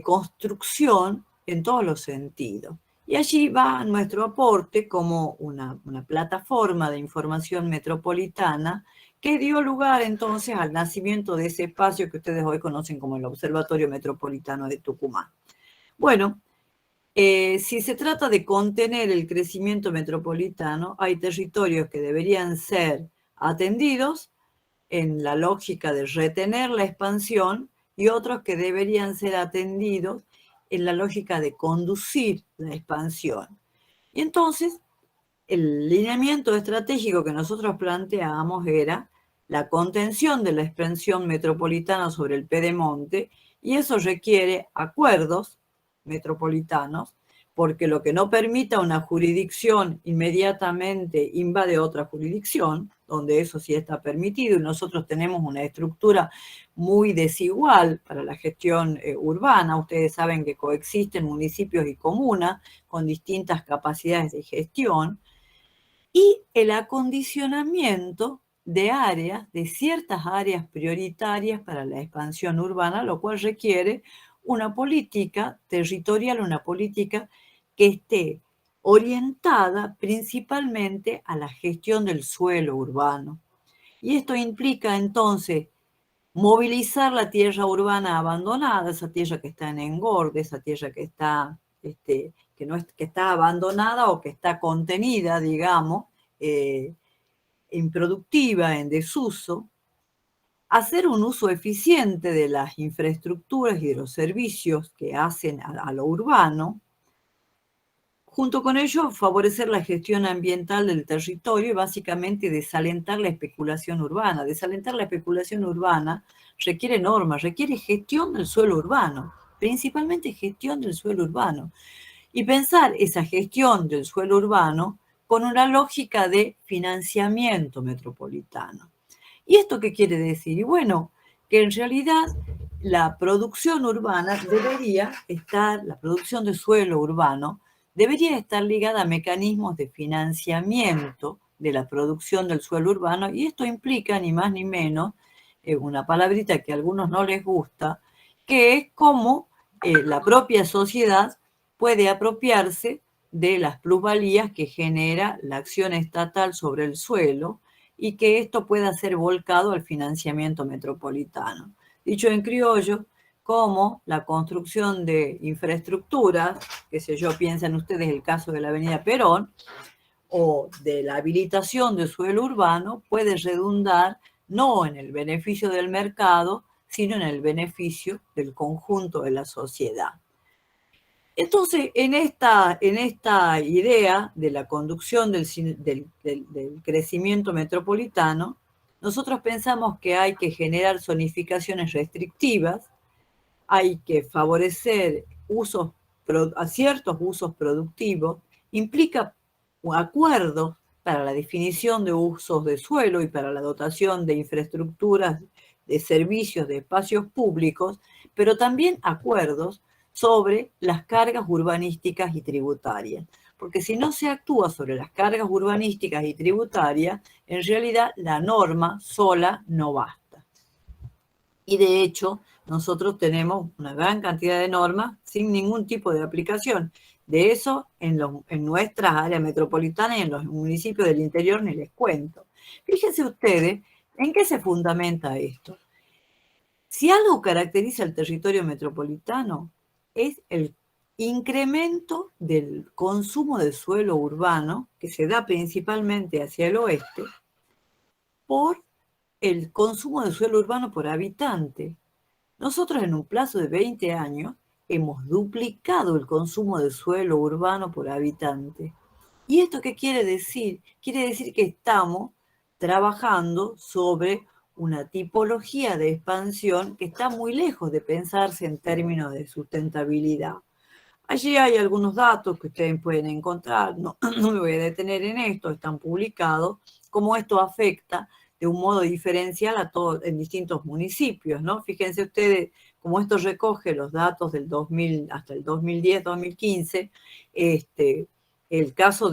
construcción en todos los sentidos. Y allí va nuestro aporte como una plataforma de información metropolitana que dio lugar entonces al nacimiento de ese espacio que ustedes hoy conocen como el Observatorio Metropolitano de Tucumán. Bueno, si se trata de contener el crecimiento metropolitano, hay territorios que deberían ser atendidos en la lógica de retener la expansión y otros que deberían ser atendidos en la lógica de conducir la expansión. Y entonces, el lineamiento estratégico que nosotros planteábamos era la contención de la expansión metropolitana sobre el pedemonte, y eso requiere acuerdos metropolitanos, porque lo que no permita una jurisdicción inmediatamente invade otra jurisdicción, donde eso sí está permitido, y nosotros tenemos una estructura muy desigual para la gestión urbana. Ustedes saben que coexisten municipios y comunas con distintas capacidades de gestión, y el acondicionamiento de áreas, de ciertas áreas prioritarias para la expansión urbana, lo cual requiere una política territorial, una política que esté orientada principalmente a la gestión del suelo urbano. Y esto implica entonces movilizar la tierra urbana abandonada, esa tierra que está en engorde, esa tierra que está, que está abandonada o que está contenida, digamos, improductiva, en desuso, hacer un uso eficiente de las infraestructuras y de los servicios que hacen a lo urbano, junto con ello favorecer la gestión ambiental del territorio y básicamente desalentar la especulación urbana. Desalentar la especulación urbana requiere normas, requiere gestión del suelo urbano, principalmente gestión del suelo urbano. Y pensar esa gestión del suelo urbano con una lógica de financiamiento metropolitano. ¿Y esto qué quiere decir? Y bueno, que en realidad la producción urbana debería estar, la producción de suelo urbano, debería estar ligada a mecanismos de financiamiento de la producción del suelo urbano, y esto implica ni más ni menos una palabrita que a algunos no les gusta, que es cómo la propia sociedad puede apropiarse de las plusvalías que genera la acción estatal sobre el suelo y que esto pueda ser volcado al financiamiento metropolitano. Dicho en criollo, como la construcción de infraestructuras, qué sé yo, piensan ustedes el caso de la avenida Perón, o de la habilitación de suelo urbano, puede redundar no en el beneficio del mercado, sino en el beneficio del conjunto de la sociedad. Entonces, en esta idea de la conducción del crecimiento metropolitano, nosotros pensamos que hay que generar zonificaciones restrictivas, hay que favorecer ciertos usos productivos, implica acuerdos para la definición de usos de suelo y para la dotación de infraestructuras, de servicios, de espacios públicos, pero también acuerdos sobre las cargas urbanísticas y tributarias. Porque si no se actúa sobre las cargas urbanísticas y tributarias, en realidad la norma sola no basta. Y de hecho, nosotros tenemos una gran cantidad de normas sin ningún tipo de aplicación. De eso, en nuestras áreas metropolitanas y en los municipios del interior ni les cuento. Fíjense ustedes, ¿en qué se fundamenta esto? Si algo caracteriza el territorio metropolitano, es el incremento del consumo de suelo urbano, que se da principalmente hacia el oeste, por el consumo de suelo urbano por habitante. Nosotros en un plazo de 20 años hemos duplicado el consumo de suelo urbano por habitante. ¿Y esto qué quiere decir? Quiere decir que estamos trabajando sobre una tipología de expansión que está muy lejos de pensarse en términos de sustentabilidad. Allí hay algunos datos que ustedes pueden encontrar, no me voy a detener en esto, están publicados, cómo esto afecta de un modo diferencial a todos en distintos municipios, ¿no? Fíjense ustedes cómo esto recoge los datos del 2000 hasta el 2010-2015, en el caso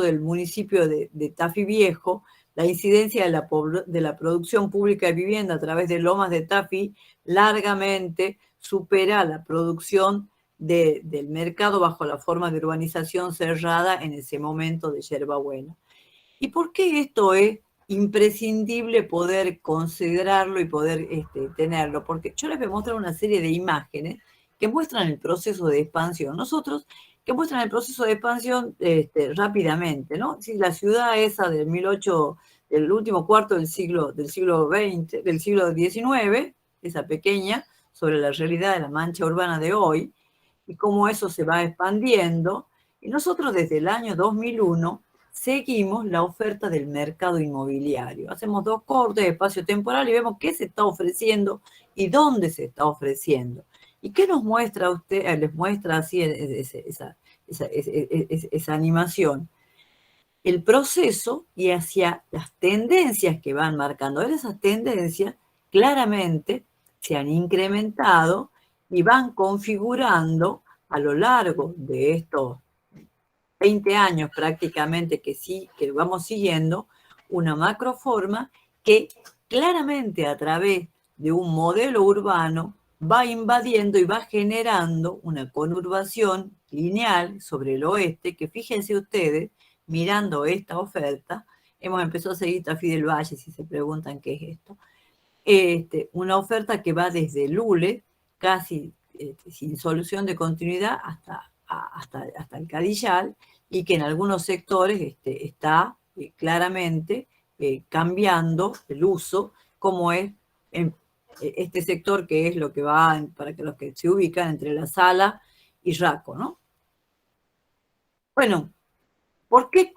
del municipio de Tafí Viejo, la incidencia de la producción pública de vivienda a través de Lomas de Tafí largamente supera la producción del mercado bajo la forma de urbanización cerrada en ese momento de Yerbabuena. ¿Y por qué esto es imprescindible poder considerarlo y poder tenerlo? Porque yo les voy a mostrar una serie de imágenes que muestran el proceso de expansión. Que muestran el proceso de expansión rápidamente, ¿no? Si la ciudad esa del último cuarto del siglo XX, del siglo XIX, esa pequeña, sobre la realidad de la mancha urbana de hoy, y cómo eso se va expandiendo. Y nosotros desde el año 2001 seguimos la oferta del mercado inmobiliario. Hacemos 2 cortes de espacio temporal y vemos qué se está ofreciendo y dónde se está ofreciendo. ¿Y qué nos muestra usted? Les muestra así esa animación. El proceso y hacia las tendencias que van marcando. Esas tendencias claramente se han incrementado y van configurando a lo largo de estos 20 años prácticamente que vamos siguiendo, una macroforma que claramente a través de un modelo urbano va invadiendo y va generando una conurbación lineal sobre el oeste, que fíjense ustedes, mirando esta oferta, hemos empezado a seguir Tafí del Valle, si se preguntan qué es esto, una oferta que va desde Lule, casi sin solución de continuidad, hasta el Cadillal, y que en algunos sectores está claramente cambiando el uso, como es en este sector que es lo que va, para que los que se ubican entre La Sala y Raco, ¿no? Bueno, ¿por qué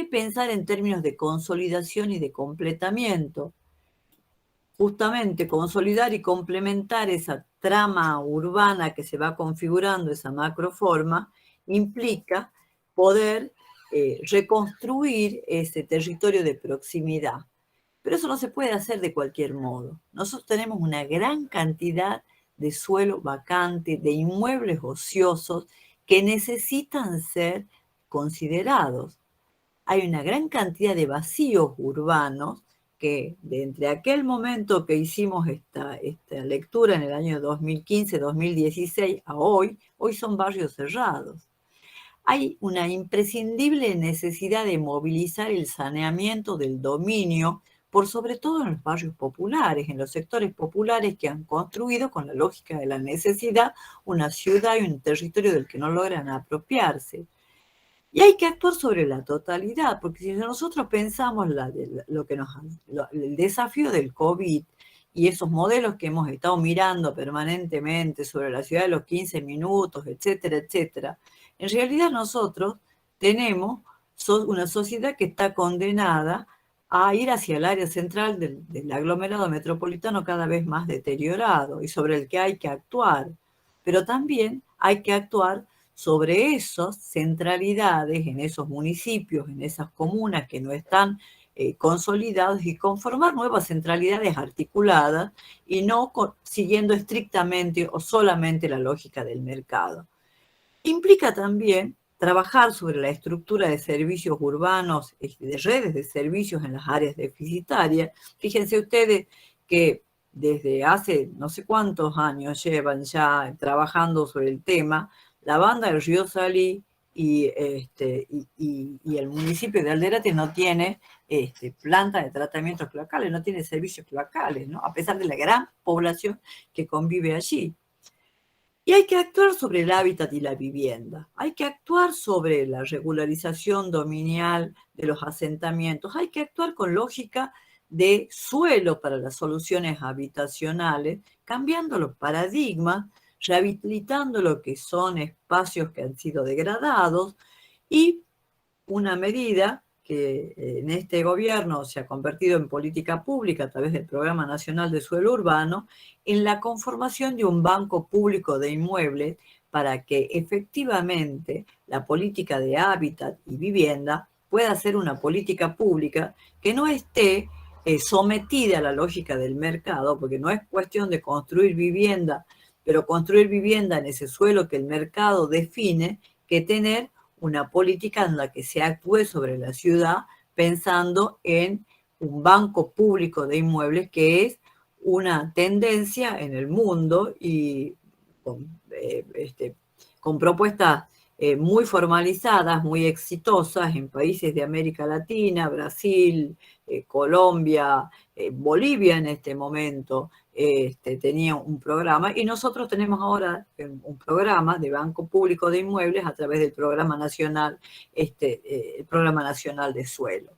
pensar en términos de consolidación y de completamiento? Justamente consolidar y complementar esa trama urbana que se va configurando, esa macroforma, implica poder reconstruir ese territorio de proximidad. Pero eso no se puede hacer de cualquier modo. Nosotros tenemos una gran cantidad de suelo vacante, de inmuebles ociosos que necesitan ser considerados. Hay una gran cantidad de vacíos urbanos que de entre aquel momento que hicimos esta lectura en el año 2015-2016 a hoy son barrios cerrados. Hay una imprescindible necesidad de movilizar el saneamiento del dominio, por sobre todo en los barrios populares, en los sectores populares que han construido con la lógica de la necesidad una ciudad y un territorio del que no logran apropiarse. Y hay que actuar sobre la totalidad, porque si nosotros pensamos el desafío del COVID y esos modelos que hemos estado mirando permanentemente sobre la ciudad de los 15 minutos, etcétera, etcétera, en realidad nosotros tenemos una sociedad que está condenada a ir hacia el área central del aglomerado metropolitano cada vez más deteriorado y sobre el que hay que actuar. Pero también hay que actuar sobre esas centralidades en esos municipios, en esas comunas que no están consolidados y conformar nuevas centralidades articuladas y no siguiendo estrictamente o solamente la lógica del mercado. Implica también trabajar sobre la estructura de servicios urbanos, de redes de servicios en las áreas deficitarias. Fíjense ustedes que desde hace no sé cuántos años llevan ya trabajando sobre el tema, la banda del Río Salí y el municipio de Alderete no tiene planta de tratamientos cloacales, no tiene servicios cloacales, ¿no? A pesar de la gran población que convive allí. Y hay que actuar sobre el hábitat y la vivienda, hay que actuar sobre la regularización dominial de los asentamientos, hay que actuar con lógica de suelo para las soluciones habitacionales, cambiando los paradigmas, rehabilitando lo que son espacios que han sido degradados y una medida que en este gobierno se ha convertido en política pública a través del Programa Nacional de Suelo Urbano, en la conformación de un banco público de inmuebles para que efectivamente la política de hábitat y vivienda pueda ser una política pública que no esté sometida a la lógica del mercado, porque no es cuestión de construir vivienda, pero construir vivienda en ese suelo que el mercado define, que tener una política en la que se actúe sobre la ciudad pensando en un banco público de inmuebles que es una tendencia en el mundo y con propuestas muy formalizadas, muy exitosas en países de América Latina, Brasil, Colombia, Bolivia en este momento tenía un programa y nosotros tenemos ahora un programa de Banco Público de Inmuebles a través del Programa Nacional, el Programa Nacional de Suelo.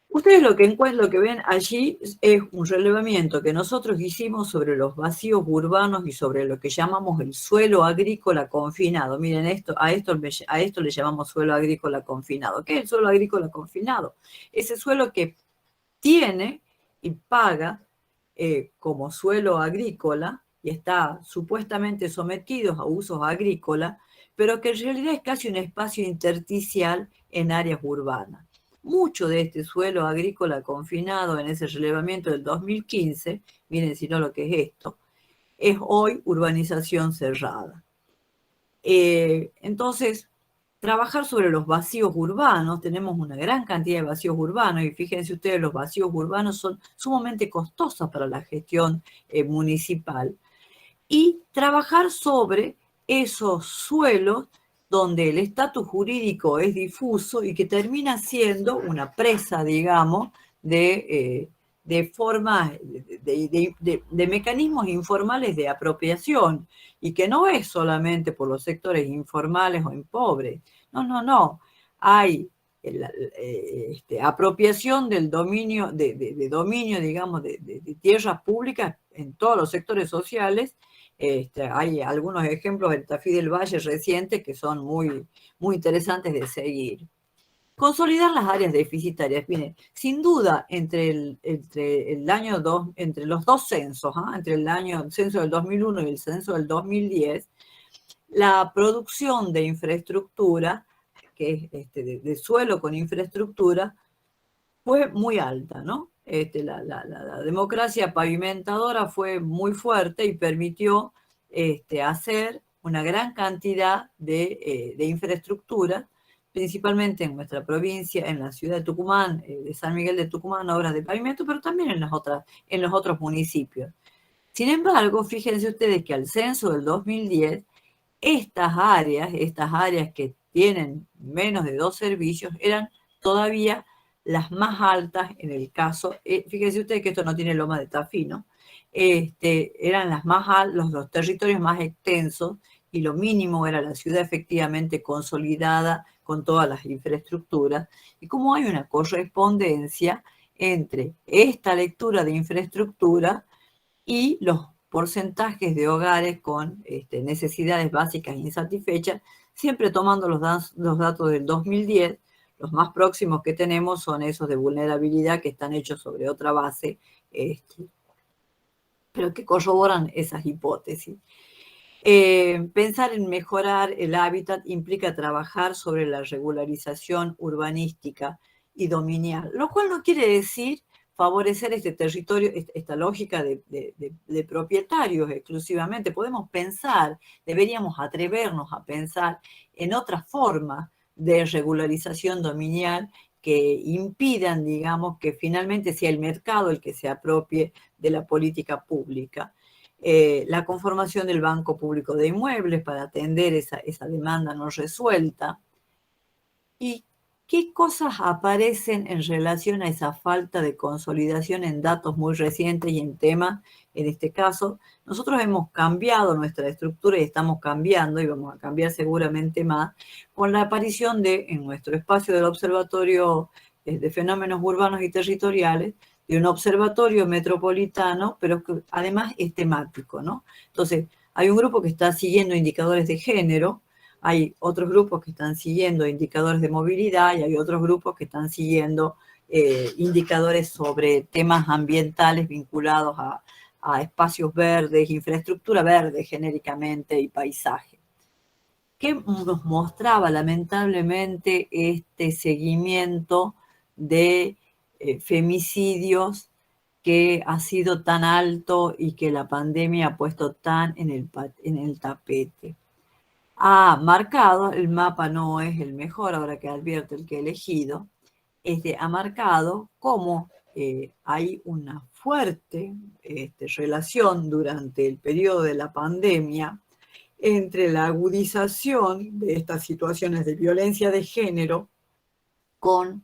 Ustedes lo que ven allí es un relevamiento que nosotros hicimos sobre los vacíos urbanos y sobre lo que llamamos el suelo agrícola confinado. Miren, a esto le llamamos suelo agrícola confinado. ¿Qué es el suelo agrícola confinado? Ese suelo que tiene y paga como suelo agrícola y está supuestamente sometido a usos agrícolas, pero que en realidad es casi un espacio intersticial en áreas urbanas. Mucho de este suelo agrícola confinado en ese relevamiento del 2015, miren si no lo que es esto, es hoy urbanización cerrada. Entonces, trabajar sobre los vacíos urbanos, tenemos una gran cantidad de vacíos urbanos y fíjense ustedes, los vacíos urbanos son sumamente costosos para la gestión municipal. Y trabajar sobre esos suelos donde el estatus jurídico es difuso y que termina siendo una presa, digamos, de formas, de mecanismos informales de apropiación, y que no es solamente por los sectores informales o impobres. No. Hay apropiación del dominio, de dominio, digamos, de tierras públicas en todos los sectores sociales. Hay algunos ejemplos del Tafí del Valle recientes que son muy, muy interesantes de seguir. Consolidar las áreas deficitarias. Miren, sin duda, entre los dos censos, entre el censo del 2001 y el censo del 2010, la producción de infraestructura, que es de suelo con infraestructura, fue muy alta, ¿no? La democracia pavimentadora fue muy fuerte y permitió hacer una gran cantidad de infraestructura, principalmente en nuestra provincia, en la ciudad de Tucumán, de San Miguel de Tucumán, obras de pavimento, pero también en los otros municipios. Sin embargo, fíjense ustedes que al censo del 2010, estas áreas que tienen menos de 2 servicios, eran todavía las más altas en el caso, fíjense ustedes que esto no tiene Loma de Tafí, ¿no? Eran las más los territorios más extensos, y lo mínimo era la ciudad efectivamente consolidada con todas las infraestructuras. Y como hay una correspondencia entre esta lectura de infraestructura y los porcentajes de hogares con necesidades básicas insatisfechas, siempre tomando los datos del 2010, los más próximos que tenemos son esos de vulnerabilidad que están hechos sobre otra base, pero que corroboran esas hipótesis. Pensar en mejorar el hábitat implica trabajar sobre la regularización urbanística y dominial, lo cual no quiere decir favorecer este territorio, esta lógica de propietarios exclusivamente. Podemos pensar, deberíamos atrevernos a pensar en otras formas de regularización dominial que impidan, digamos, que finalmente sea el mercado el que se apropie de la política pública. La conformación del Banco Público de Inmuebles para atender esa demanda no resuelta. ¿Y qué cosas aparecen en relación a esa falta de consolidación en datos muy recientes y en temas? En este caso, nosotros hemos cambiado nuestra estructura y estamos cambiando, y vamos a cambiar seguramente más, con la aparición en nuestro espacio del Observatorio de Fenómenos Urbanos y Territoriales, de un observatorio metropolitano, pero que además es temático, ¿no? Entonces, hay un grupo que está siguiendo indicadores de género, hay otros grupos que están siguiendo indicadores de movilidad y hay otros grupos que están siguiendo indicadores sobre temas ambientales vinculados a espacios verdes, infraestructura verde genéricamente y paisaje. ¿Qué nos mostraba lamentablemente este seguimiento de femicidios que ha sido tan alto y que la pandemia ha puesto tan en el tapete? Ha marcado, el mapa no es el mejor, ahora que advierto el que he elegido, ha marcado cómo hay una fuerte relación durante el periodo de la pandemia entre la agudización de estas situaciones de violencia de género con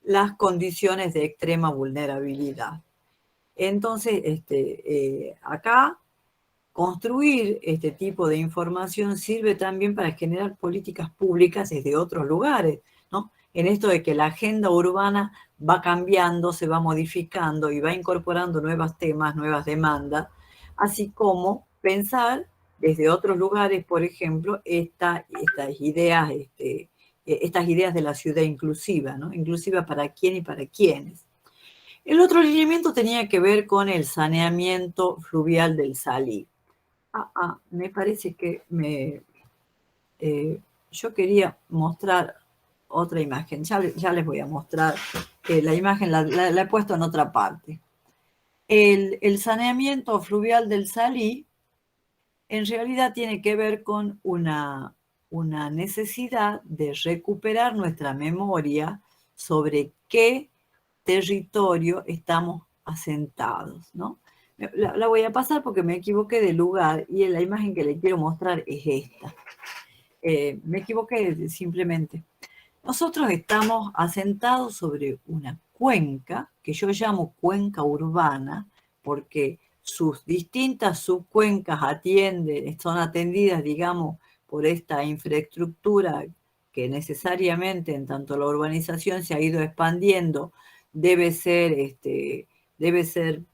las condiciones de extrema vulnerabilidad. Entonces, acá construir este tipo de información sirve también para generar políticas públicas desde otros lugares, ¿no? En esto de que la agenda urbana va cambiando, se va modificando y va incorporando nuevos temas, nuevas demandas, así como pensar desde otros lugares, por ejemplo, estas ideas de la ciudad inclusiva, ¿no? Inclusiva para quién y para quiénes. El otro lineamiento tenía que ver con el saneamiento fluvial del Salí. Me parece que yo quería mostrar otra imagen. Ya les voy a mostrar. La imagen la he puesto en otra parte. El saneamiento fluvial del Salí en realidad tiene que ver con una necesidad de recuperar nuestra memoria sobre qué territorio estamos asentados, ¿no? La voy a pasar porque me equivoqué de lugar y la imagen que le quiero mostrar es esta. Me equivoqué simplemente. Nosotros estamos asentados sobre una cuenca que yo llamo cuenca urbana porque sus distintas subcuencas son atendidas, digamos, por esta infraestructura que necesariamente, en tanto la urbanización se ha ido expandiendo, debe ser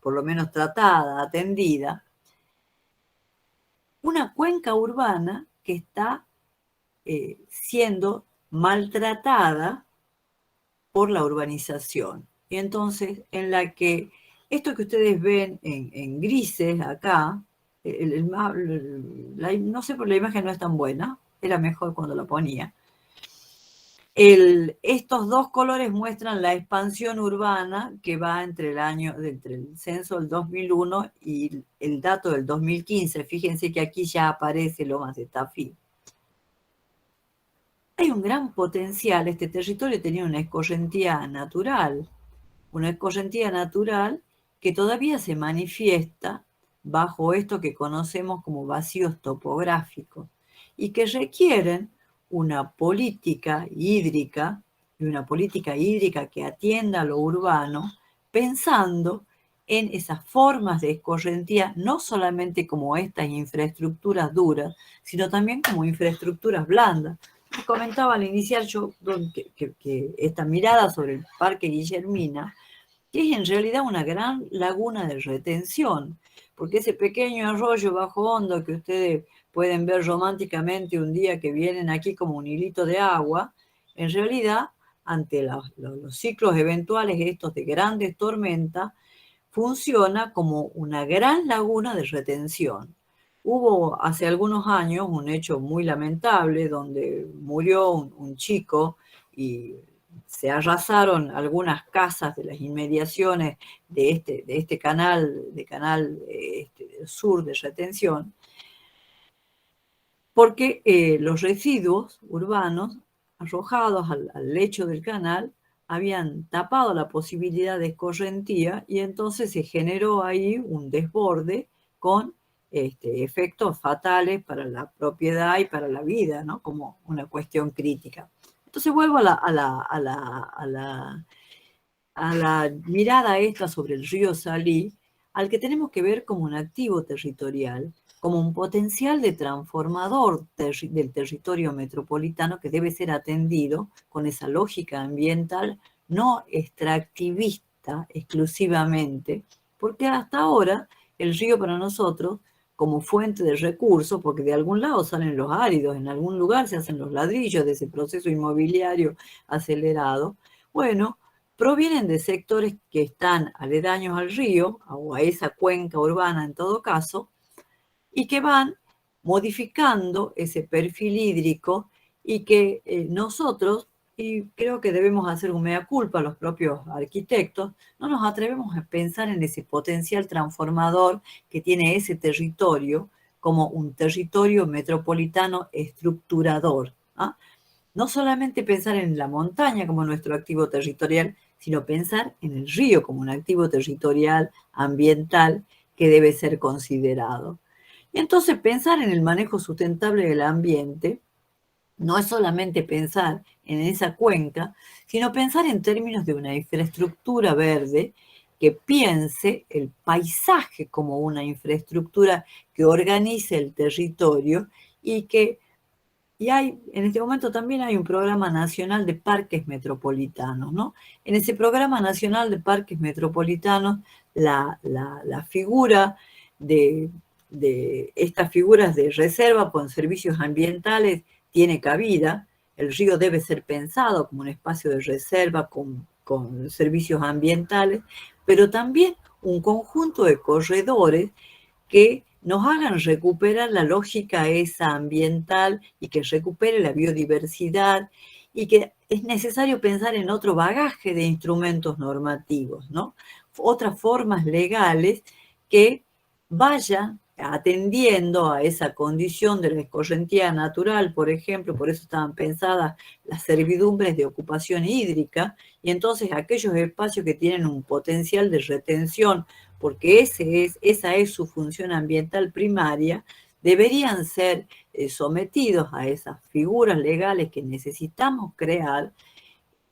por lo menos tratada, atendida. Una cuenca urbana que está siendo maltratada por la urbanización. Y entonces, en la que esto que ustedes ven en grises acá, no sé por la imagen no es tan buena, era mejor cuando la ponía. Estos dos colores muestran la expansión urbana que va entre el censo del 2001 y el dato del 2015. Fíjense que aquí ya aparece Lomas de Tafí. hay un gran potencial. Este territorio tenía una escorrentía natural que todavía se manifiesta bajo esto que conocemos como vacíos topográficos y que requieren una política hídrica y una política hídrica que atienda a lo urbano, pensando en esas formas de escorrentía, no solamente como estas infraestructuras duras, sino también como infraestructuras blandas. Comentaba al iniciar yo que esta mirada sobre el Parque Guillermina, que es en realidad una gran laguna de retención, porque ese pequeño arroyo bajo hondo que ustedes pueden ver románticamente un día que vienen aquí como un hilito de agua, en realidad, ante los ciclos eventuales estos de grandes tormentas, funciona como una gran laguna de retención. Hubo hace algunos años un hecho muy lamentable donde murió un chico y se arrasaron algunas casas de las inmediaciones de este canal, sur de retención, porque los residuos urbanos arrojados al lecho del canal habían tapado la posibilidad de escorrentía y entonces se generó ahí un desborde con efectos fatales para la propiedad y para la vida, ¿no? Como una cuestión crítica. Entonces vuelvo a la mirada esta sobre el río Salí, al que tenemos que ver como un activo territorial, como un potencial de transformador del territorio metropolitano que debe ser atendido con esa lógica ambiental no extractivista exclusivamente, porque hasta ahora el río para nosotros, como fuente de recursos, porque de algún lado salen los áridos, en algún lugar se hacen los ladrillos de ese proceso inmobiliario acelerado, bueno, provienen de sectores que están aledaños al río, o a esa cuenca urbana en todo caso, y que van modificando ese perfil hídrico y que nosotros, y creo que debemos hacer un mea culpa los propios arquitectos, no nos atrevemos a pensar en ese potencial transformador que tiene ese territorio como un territorio metropolitano estructurador. ¿Ah? No solamente pensar en la montaña como nuestro activo territorial, sino pensar en el río como un activo territorial, ambiental, que debe ser considerado. Y entonces pensar en el manejo sustentable del ambiente no es solamente pensar en esa cuenca, sino pensar en términos de una infraestructura verde que piense el paisaje como una infraestructura que organice el territorio y que en este momento también hay un programa nacional de parques metropolitanos, ¿no? En ese programa nacional de parques metropolitanos, la figura de estas figuras de reserva con servicios ambientales tiene cabida. El río debe ser pensado como un espacio de reserva con servicios ambientales, pero también un conjunto de corredores que nos hagan recuperar la lógica esa ambiental y que recupere la biodiversidad y que es necesario pensar en otro bagaje de instrumentos normativos, ¿no? Otras formas legales que vayan atendiendo a esa condición de la escorrentía natural, por ejemplo, por eso estaban pensadas las servidumbres de ocupación hídrica, y entonces aquellos espacios que tienen un potencial de retención porque esa es su función ambiental primaria, deberían ser sometidos a esas figuras legales que necesitamos crear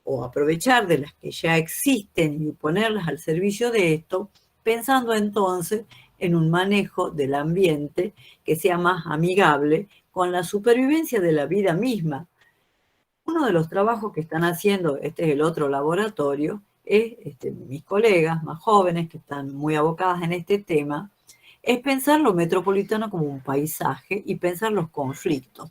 o aprovechar de las que ya existen y ponerlas al servicio de esto, pensando entonces en un manejo del ambiente que sea más amigable con la supervivencia de la vida misma. Uno de los trabajos que están haciendo, este es el otro laboratorio, es mis colegas más jóvenes que están muy abocadas en este tema, es pensar lo metropolitano como un paisaje y pensar los conflictos.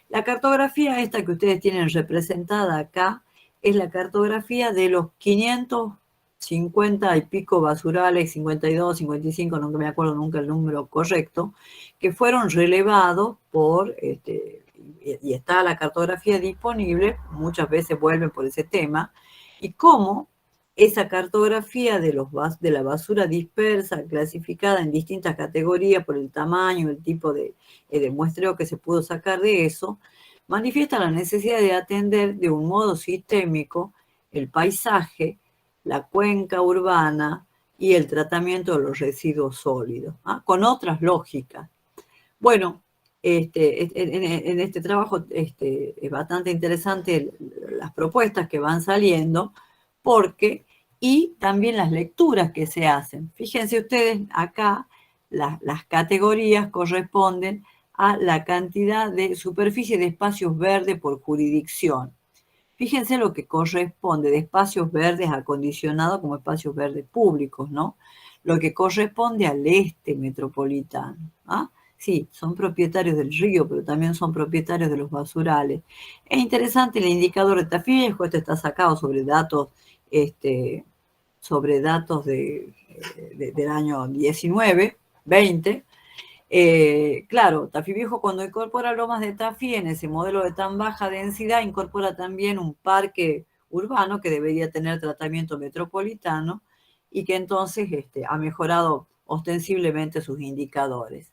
La cartografía esta que ustedes tienen representada acá es la cartografía de los 550 y pico basurales, 52, 55, no me acuerdo nunca el número correcto, que fueron relevados por y está la cartografía disponible, muchas veces vuelven por ese tema, y cómo esa cartografía de la basura dispersa, clasificada en distintas categorías por el tamaño, el tipo de muestreo que se pudo sacar de eso, manifiesta la necesidad de atender de un modo sistémico el paisaje, la cuenca urbana y el tratamiento de los residuos sólidos, con otras lógicas. Bueno, en este trabajo es bastante interesante las propuestas que van saliendo, y también las lecturas que se hacen. Fíjense ustedes, acá las categorías corresponden a la cantidad de superficie de espacios verdes por jurisdicción. Fíjense lo que corresponde de espacios verdes acondicionados como espacios verdes públicos, ¿no? Lo que corresponde al este metropolitano. Sí, son propietarios del río, pero también son propietarios de los basurales. Es interesante el indicador de Tafiejo, esto está sacado sobre datos, del año 19, 20. Claro, Tafí Viejo, cuando incorpora Lomas de Tafí en ese modelo de tan baja densidad, incorpora también un parque urbano que debería tener tratamiento metropolitano y que entonces ha mejorado ostensiblemente sus indicadores.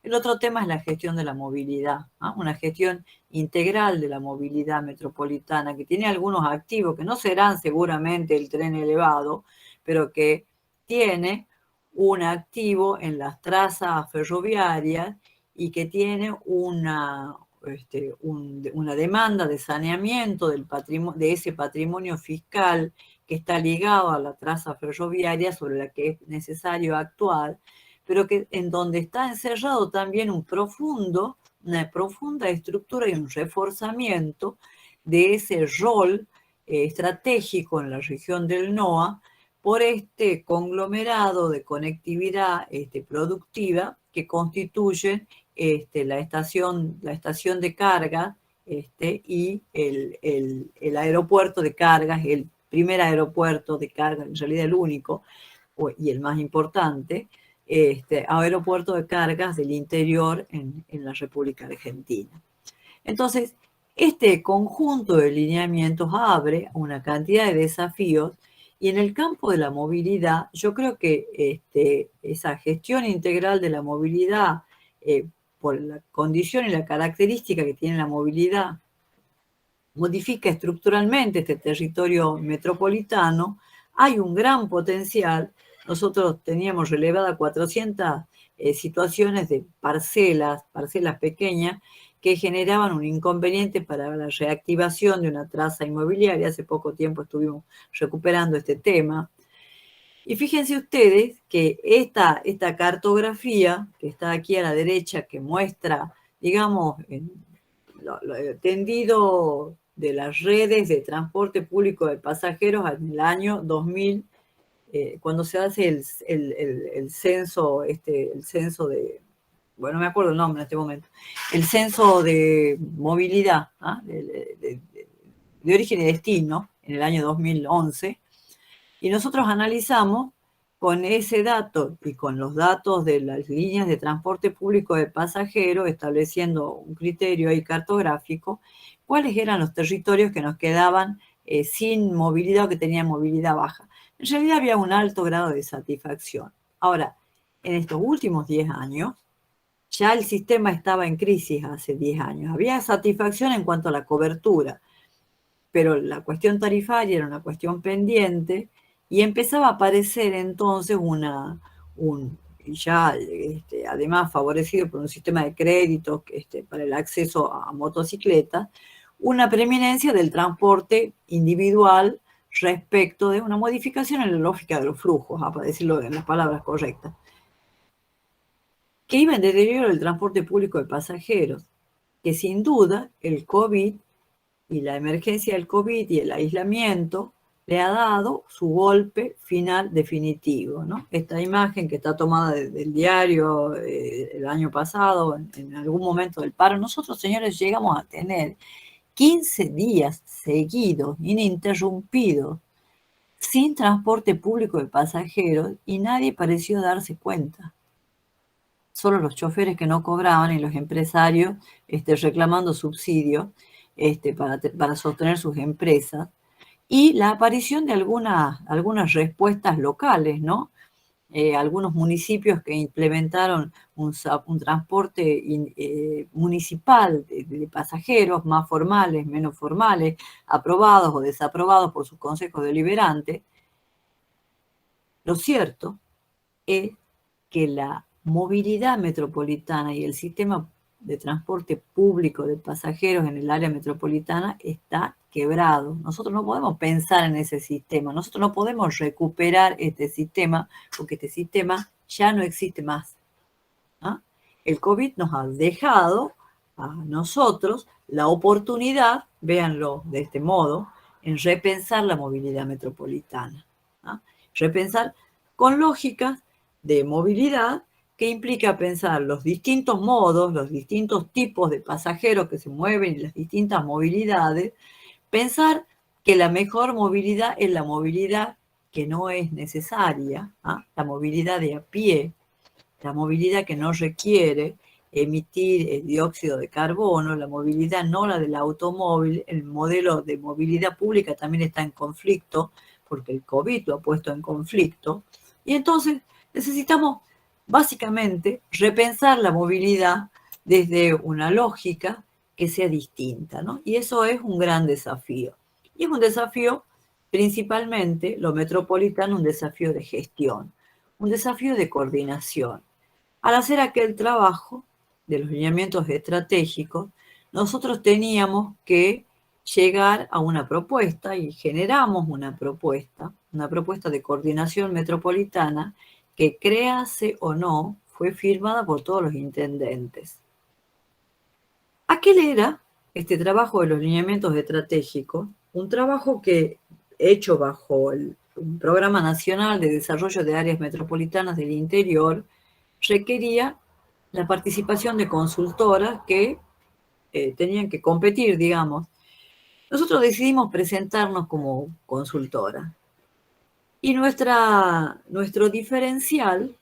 El otro tema es la gestión de la movilidad, una gestión integral de la movilidad metropolitana que tiene algunos activos que no serán seguramente el tren elevado, pero que tiene un activo en las trazas ferroviarias y que tiene una demanda de saneamiento de ese patrimonio fiscal que está ligado a la traza ferroviaria sobre la que es necesario actuar, pero que en donde está encerrado también una profunda estructura y un reforzamiento de ese rol estratégico en la región del NOA por este conglomerado de conectividad productiva que constituyen la estación de carga y el aeropuerto de cargas, el primer aeropuerto de carga, en realidad el único y el más importante, aeropuerto de cargas del interior en la República Argentina. Entonces, este conjunto de lineamientos abre una cantidad de desafíos y en el campo de la movilidad, yo creo que esa gestión integral de la movilidad, por la condición y la característica que tiene la movilidad, modifica estructuralmente este territorio metropolitano, hay un gran potencial. Nosotros teníamos relevada 400 situaciones de parcelas pequeñas, que generaban un inconveniente para la reactivación de una traza inmobiliaria. Hace poco tiempo estuvimos recuperando este tema. Y fíjense ustedes que esta cartografía, que está aquí a la derecha, que muestra, digamos, lo tendido de las redes de transporte público de pasajeros en el año 2000, cuando se hace el censo, el censo de, bueno, no me acuerdo el nombre en este momento, el censo de movilidad, de origen y destino, en el año 2011, y nosotros analizamos con ese dato y con los datos de las líneas de transporte público de pasajeros, estableciendo un criterio ahí cartográfico, cuáles eran los territorios que nos quedaban sin movilidad o que tenían movilidad baja. En realidad había un alto grado de satisfacción. Ahora, en estos últimos 10 años, ya el sistema estaba en crisis hace 10 años. Había satisfacción en cuanto a la cobertura, pero la cuestión tarifaria era una cuestión pendiente y empezaba a aparecer entonces además favorecido por un sistema de créditos para el acceso a motocicletas, una preeminencia del transporte individual respecto de una modificación en la lógica de los flujos, para decirlo en las palabras correctas, que iba en deterioro del transporte público de pasajeros, que sin duda el COVID y la emergencia del COVID y el aislamiento le ha dado su golpe final definitivo, ¿no? Esta imagen que está tomada del diario el año pasado, en algún momento del paro, nosotros, señores, llegamos a tener 15 días seguidos, ininterrumpidos, sin transporte público de pasajeros y nadie pareció darse cuenta. Solo los choferes que no cobraban y los empresarios reclamando subsidios para sostener sus empresas, y la aparición de algunas respuestas locales, ¿no? algunos municipios que implementaron un transporte municipal de pasajeros, más formales, menos formales, aprobados o desaprobados por sus consejos deliberantes. Lo cierto es que la movilidad metropolitana y el sistema de transporte público de pasajeros en el área metropolitana está quebrado. Nosotros no podemos pensar en ese sistema, nosotros no podemos recuperar este sistema porque este sistema ya no existe más. ¿Ah? El COVID nos ha dejado a nosotros la oportunidad, véanlo de este modo, en repensar la movilidad metropolitana. ¿Ah? Repensar con lógicas de movilidad que implica pensar los distintos modos, los distintos tipos de pasajeros que se mueven y las distintas movilidades, pensar que la mejor movilidad es la movilidad que no es necesaria, ¿ah? La movilidad de a pie, la movilidad que no requiere emitir dióxido de carbono, la movilidad no la del automóvil, el modelo de movilidad pública también está en conflicto, porque el COVID lo ha puesto en conflicto, y entonces necesitamos básicamente repensar la movilidad desde una lógica que sea distinta, ¿no? Y eso es un gran desafío. Y es un desafío principalmente, lo metropolitano, un desafío de gestión, un desafío de coordinación. Al hacer aquel trabajo de los lineamientos estratégicos, nosotros teníamos que llegar a una propuesta y generamos una propuesta de coordinación metropolitana que, créase o no, fue firmada por todos los intendentes. Aquel era este trabajo de los lineamientos estratégicos, un trabajo que, hecho bajo el Programa Nacional de Desarrollo de Áreas Metropolitanas del Interior, requería la participación de consultoras que tenían que competir, digamos. Nosotros decidimos presentarnos como consultora. Y nuestro diferencial,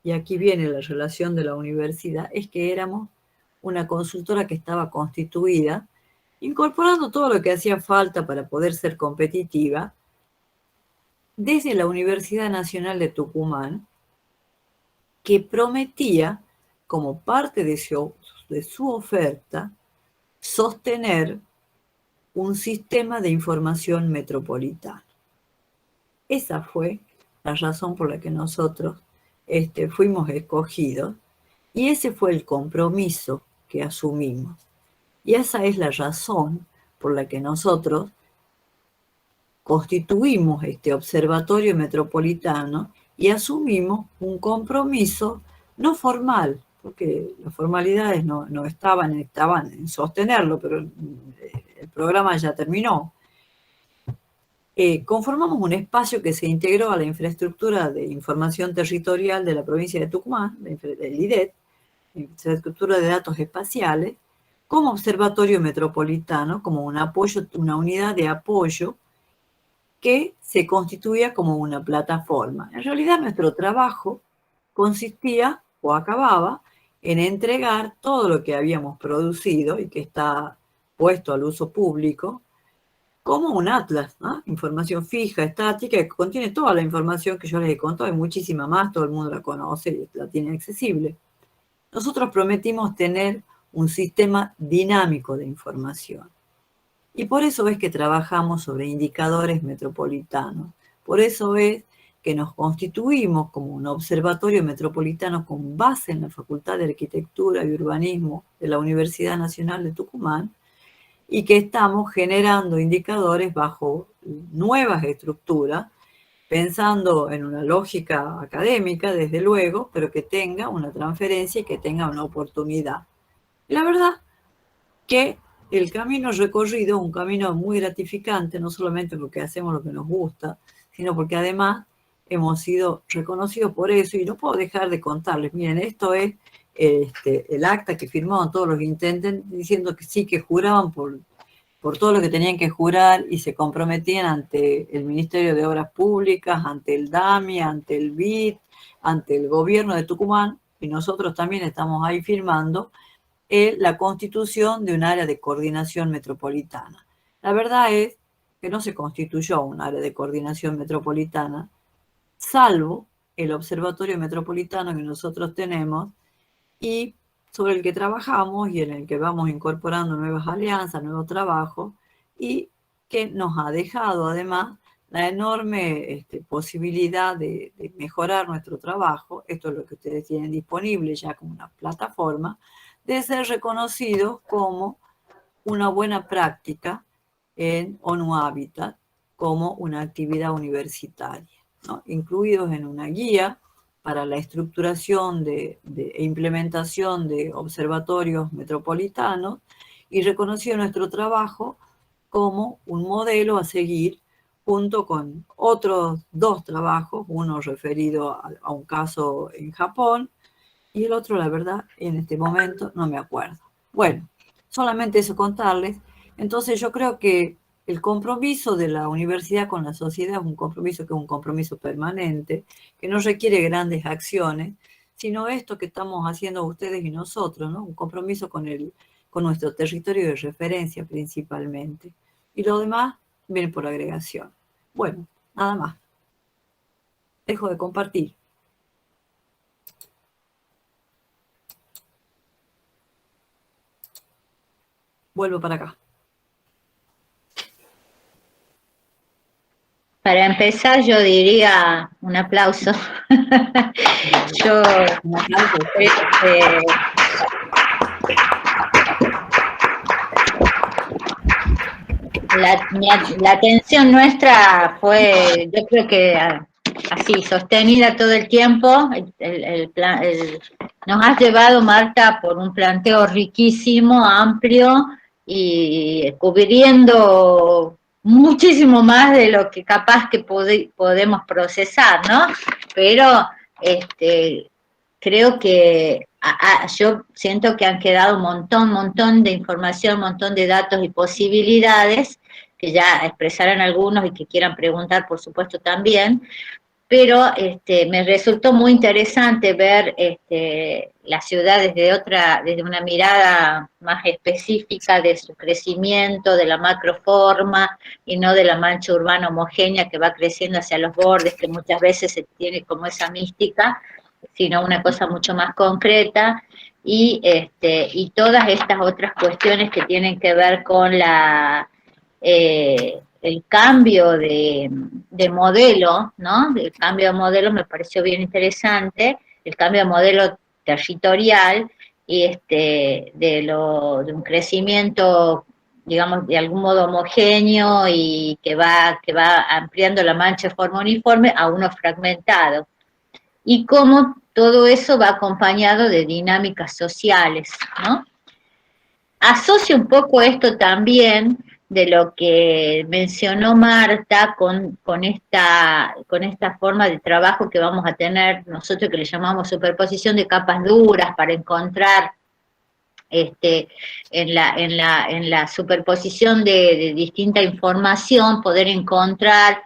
y aquí viene la relación de la universidad, es que éramos una consultora que estaba constituida, incorporando todo lo que hacía falta para poder ser competitiva, desde la Universidad Nacional de Tucumán, que prometía, como parte de su oferta, sostener un sistema de información metropolitano. Esa fue la razón por la que nosotros fuimos escogidos y ese fue el compromiso que asumimos. Y esa es la razón por la que nosotros constituimos este observatorio metropolitano y asumimos un compromiso no formal, porque las formalidades no estaban en sostenerlo, pero el programa ya terminó. Conformamos un espacio que se integró a la infraestructura de información territorial de la provincia de Tucumán, el IDET, infraestructura de datos espaciales, como observatorio metropolitano, como un apoyo, una unidad de apoyo que se constituía como una plataforma. En realidad nuestro trabajo consistía o acababa en entregar todo lo que habíamos producido y que está puesto al uso público como un atlas, ¿no? Información fija, estática, que contiene toda la información que yo les he contado, hay muchísima más, todo el mundo la conoce y la tiene accesible. Nosotros prometimos tener un sistema dinámico de información. Y por eso es que trabajamos sobre indicadores metropolitanos. Por eso es que nos constituimos como un observatorio metropolitano con base en la Facultad de Arquitectura y Urbanismo de la Universidad Nacional de Tucumán y que estamos generando indicadores bajo nuevas estructuras, pensando en una lógica académica, desde luego, pero que tenga una transferencia y que tenga una oportunidad. Y la verdad que el camino recorrido, un camino muy gratificante, no solamente porque hacemos lo que nos gusta, sino porque además hemos sido reconocidos por eso, y no puedo dejar de contarles, miren, esto es el acta que firmaron todos los intendentes diciendo que sí, que juraban por todo lo que tenían que jurar y se comprometían ante el Ministerio de Obras Públicas, ante el DAMI, ante el BID, ante el gobierno de Tucumán, y nosotros también estamos ahí firmando la constitución de un área de coordinación metropolitana. La verdad es que no se constituyó un área de coordinación metropolitana, salvo el Observatorio Metropolitano que nosotros tenemos y sobre el que trabajamos y en el que vamos incorporando nuevas alianzas, nuevos trabajos, y que nos ha dejado además la enorme posibilidad de mejorar nuestro trabajo, esto es lo que ustedes tienen disponible ya como una plataforma, de ser reconocidos como una buena práctica en ONU Habitat como una actividad universitaria, ¿no? Incluidos en una guía para la estructuración e implementación de observatorios metropolitanos y reconocido nuestro trabajo como un modelo a seguir junto con otros 2 trabajos, uno referido a un caso en Japón y el otro, la verdad, en este momento no me acuerdo. Bueno, solamente eso contarles. Entonces yo creo que el compromiso de la universidad con la sociedad es un compromiso que es un compromiso permanente, que no requiere grandes acciones, sino esto que estamos haciendo ustedes y nosotros, ¿no? Un compromiso con nuestro territorio de referencia principalmente. Y lo demás viene por agregación. Bueno, nada más. Dejo de compartir. Vuelvo para acá. Para empezar, yo diría un aplauso. Yo la atención nuestra fue, yo creo que así, sostenida todo el tiempo. Nos has llevado, Marta, por un planteo riquísimo, amplio y cubriendo muchísimo más de lo que capaz que podemos procesar, ¿no? Pero creo que yo siento que han quedado un montón de información, un montón de datos y posibilidades que ya expresarán algunos y que quieran preguntar, por supuesto, también, pero me resultó muy interesante ver la ciudad desde una mirada más específica de su crecimiento, de la macroforma y no de la mancha urbana homogénea que va creciendo hacia los bordes, que muchas veces se tiene como esa mística, sino una cosa mucho más concreta, y todas estas otras cuestiones que tienen que ver con el cambio de modelo, ¿no? El cambio de modelo me pareció bien interesante, el cambio de modelo territorial y de un crecimiento, digamos, de algún modo homogéneo y que va ampliando la mancha de forma uniforme a uno fragmentado. Y cómo todo eso va acompañado de dinámicas sociales, ¿no? Asocio un poco esto también de lo que mencionó Marta con esta forma de trabajo que vamos a tener nosotros, que le llamamos superposición de capas duras, para encontrar en la superposición de distinta información, poder encontrar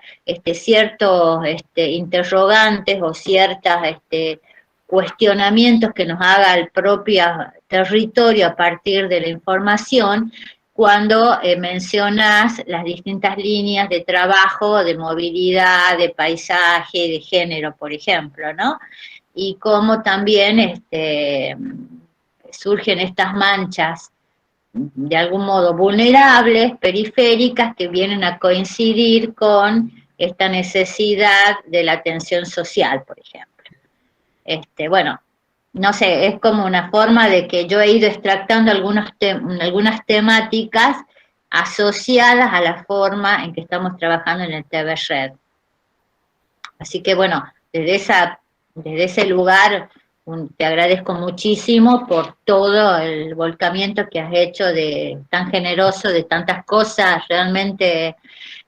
ciertos interrogantes o ciertos cuestionamientos que nos haga el propio territorio a partir de la información, cuando mencionas las distintas líneas de trabajo, de movilidad, de paisaje, de género, por ejemplo, ¿no? Y cómo también surgen estas manchas de algún modo vulnerables, periféricas, que vienen a coincidir con esta necesidad de la atención social, por ejemplo. Bueno, no sé, es como una forma de que yo he ido extractando algunas temáticas asociadas a la forma en que estamos trabajando en el TV Red. Así que bueno, desde ese lugar te agradezco muchísimo por todo el volcamiento que has hecho tan generoso, de tantas cosas realmente,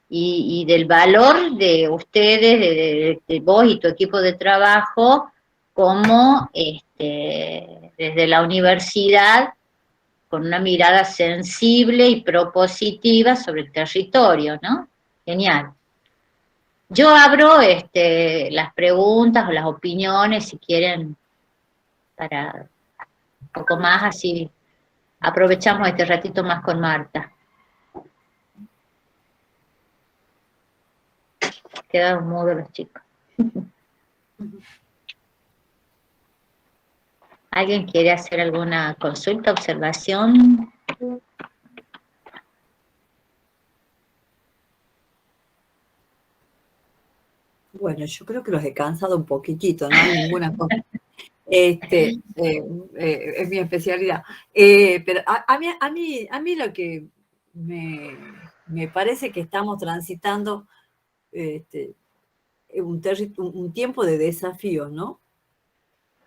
y del valor de ustedes, de vos y tu equipo de trabajo, como desde la universidad, con una mirada sensible y propositiva sobre el territorio, ¿no? Genial. Yo abro las preguntas o las opiniones, si quieren, para un poco más, así aprovechamos este ratito más con Marta. Quedaron mudos los chicos. ¿Alguien quiere hacer alguna consulta, observación? Bueno, yo creo que los he cansado un poquitito, no hay ninguna cosa. Es mi especialidad. Pero a mí lo que me parece que estamos transitando un tiempo de desafíos, ¿no?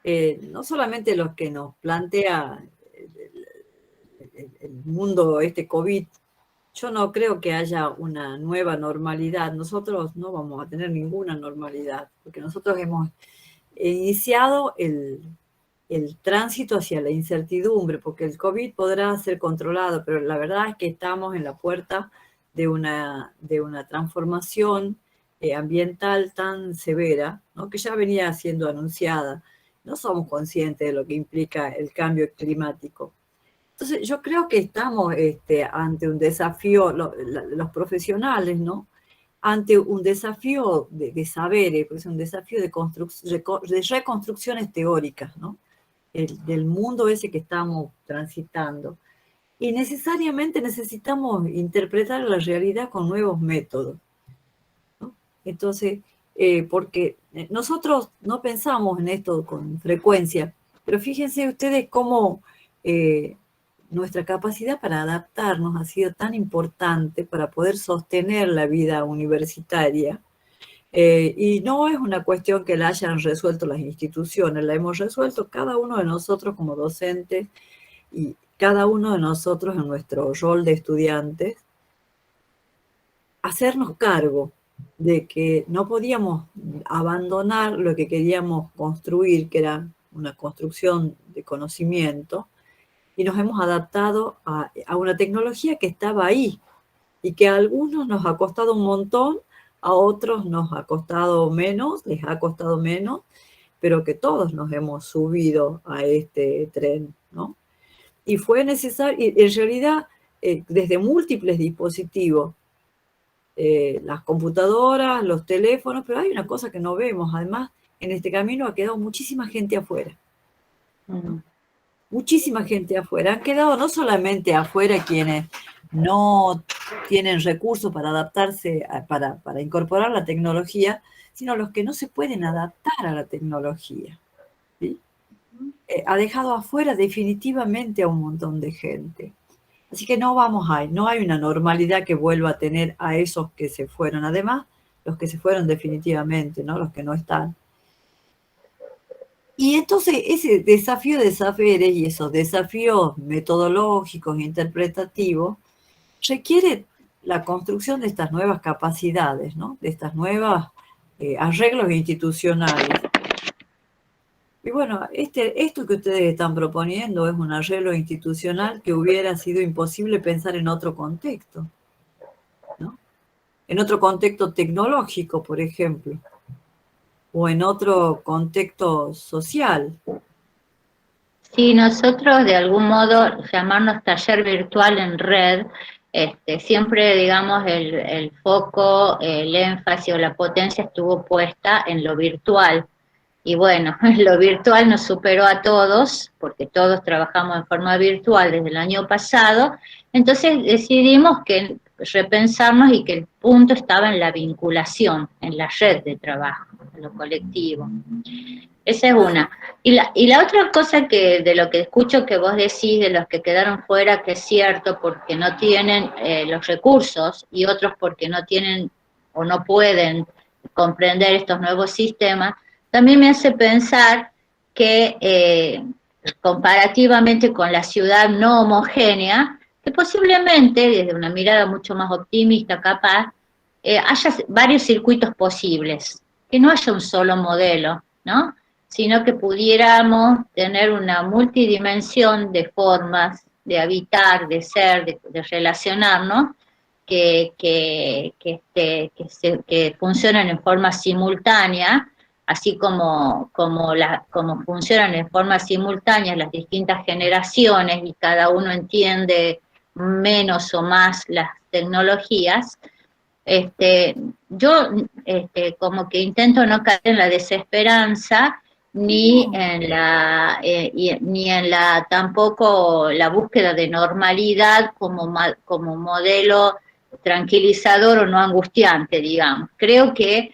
No solamente los que nos plantea el mundo COVID. Yo no creo que haya una nueva normalidad. Nosotros no vamos a tener ninguna normalidad, porque nosotros hemos iniciado el tránsito hacia la incertidumbre, porque el COVID podrá ser controlado, pero la verdad es que estamos en la puerta de una transformación ambiental tan severa, ¿no? Que ya venía siendo anunciada. No somos conscientes de lo que implica el cambio climático. Entonces, yo creo que estamos ante un desafío, los profesionales, ¿no? Ante un desafío de saberes, pues un desafío de reconstrucciones teóricas, ¿no? Del mundo ese que estamos transitando. Y necesariamente necesitamos interpretar la realidad con nuevos métodos, ¿no? Entonces, porque nosotros no pensamos en esto con frecuencia, pero fíjense ustedes cómo nuestra capacidad para adaptarnos ha sido tan importante para poder sostener la vida universitaria. Y no es una cuestión que la hayan resuelto las instituciones, la hemos resuelto cada uno de nosotros como docentes y cada uno de nosotros en nuestro rol de estudiantes, hacernos cargo de que no podíamos abandonar lo que queríamos construir, que era una construcción de conocimiento, y nos hemos adaptado a una tecnología que estaba ahí y que a algunos nos ha costado un montón, a otros nos ha costado menos, les ha costado menos, pero que todos nos hemos subido a este tren, ¿no? Y fue necesario, en realidad, desde múltiples dispositivos, las computadoras, los teléfonos, pero hay una cosa que no vemos, además, en este camino ha quedado muchísima gente afuera. Muchísima gente afuera. Han quedado no solamente afuera quienes no tienen recursos para adaptarse, para incorporar la tecnología, sino los que no se pueden adaptar a la tecnología, ¿sí? Ha dejado afuera definitivamente a un montón de gente. Así que no hay una normalidad que vuelva a tener a esos que se fueron. Además, los que se fueron definitivamente, ¿no? Los que no están. Y entonces ese desafío de saberes y esos desafíos metodológicos, interpretativos, requiere la construcción de estas nuevas capacidades, ¿no? De estas nuevas arreglos institucionales. Y bueno, esto que ustedes están proponiendo es un arreglo institucional que hubiera sido imposible pensar en otro contexto, ¿no? En otro contexto tecnológico, por ejemplo, o en otro contexto social. Sí, nosotros de algún modo llamarnos taller virtual en red, siempre digamos el foco, el énfasis o la potencia estuvo puesta en lo virtual. Y bueno, lo virtual nos superó a todos, porque todos trabajamos en forma virtual desde el año pasado, entonces decidimos que repensarnos y que el punto estaba en la vinculación, en la red de trabajo, en lo colectivo. Esa es una. Y la otra cosa que de lo que escucho que vos decís, de los que quedaron fuera, que es cierto, porque no tienen los recursos y otros porque no tienen o no pueden comprender estos nuevos sistemas, también me hace pensar que comparativamente con la ciudad no homogénea, que posiblemente, desde una mirada mucho más optimista capaz, haya varios circuitos posibles, que no haya un solo modelo, ¿no? Sino que pudiéramos tener una multidimensión de formas de habitar, de ser, de relacionarnos, que funcionan en forma simultánea, así como funcionan en forma simultánea las distintas generaciones y cada uno entiende menos o más las tecnologías, Yo como que intento no caer en la desesperanza, ni en ni en la tampoco la búsqueda de normalidad como modelo tranquilizador o no angustiante, digamos. Creo que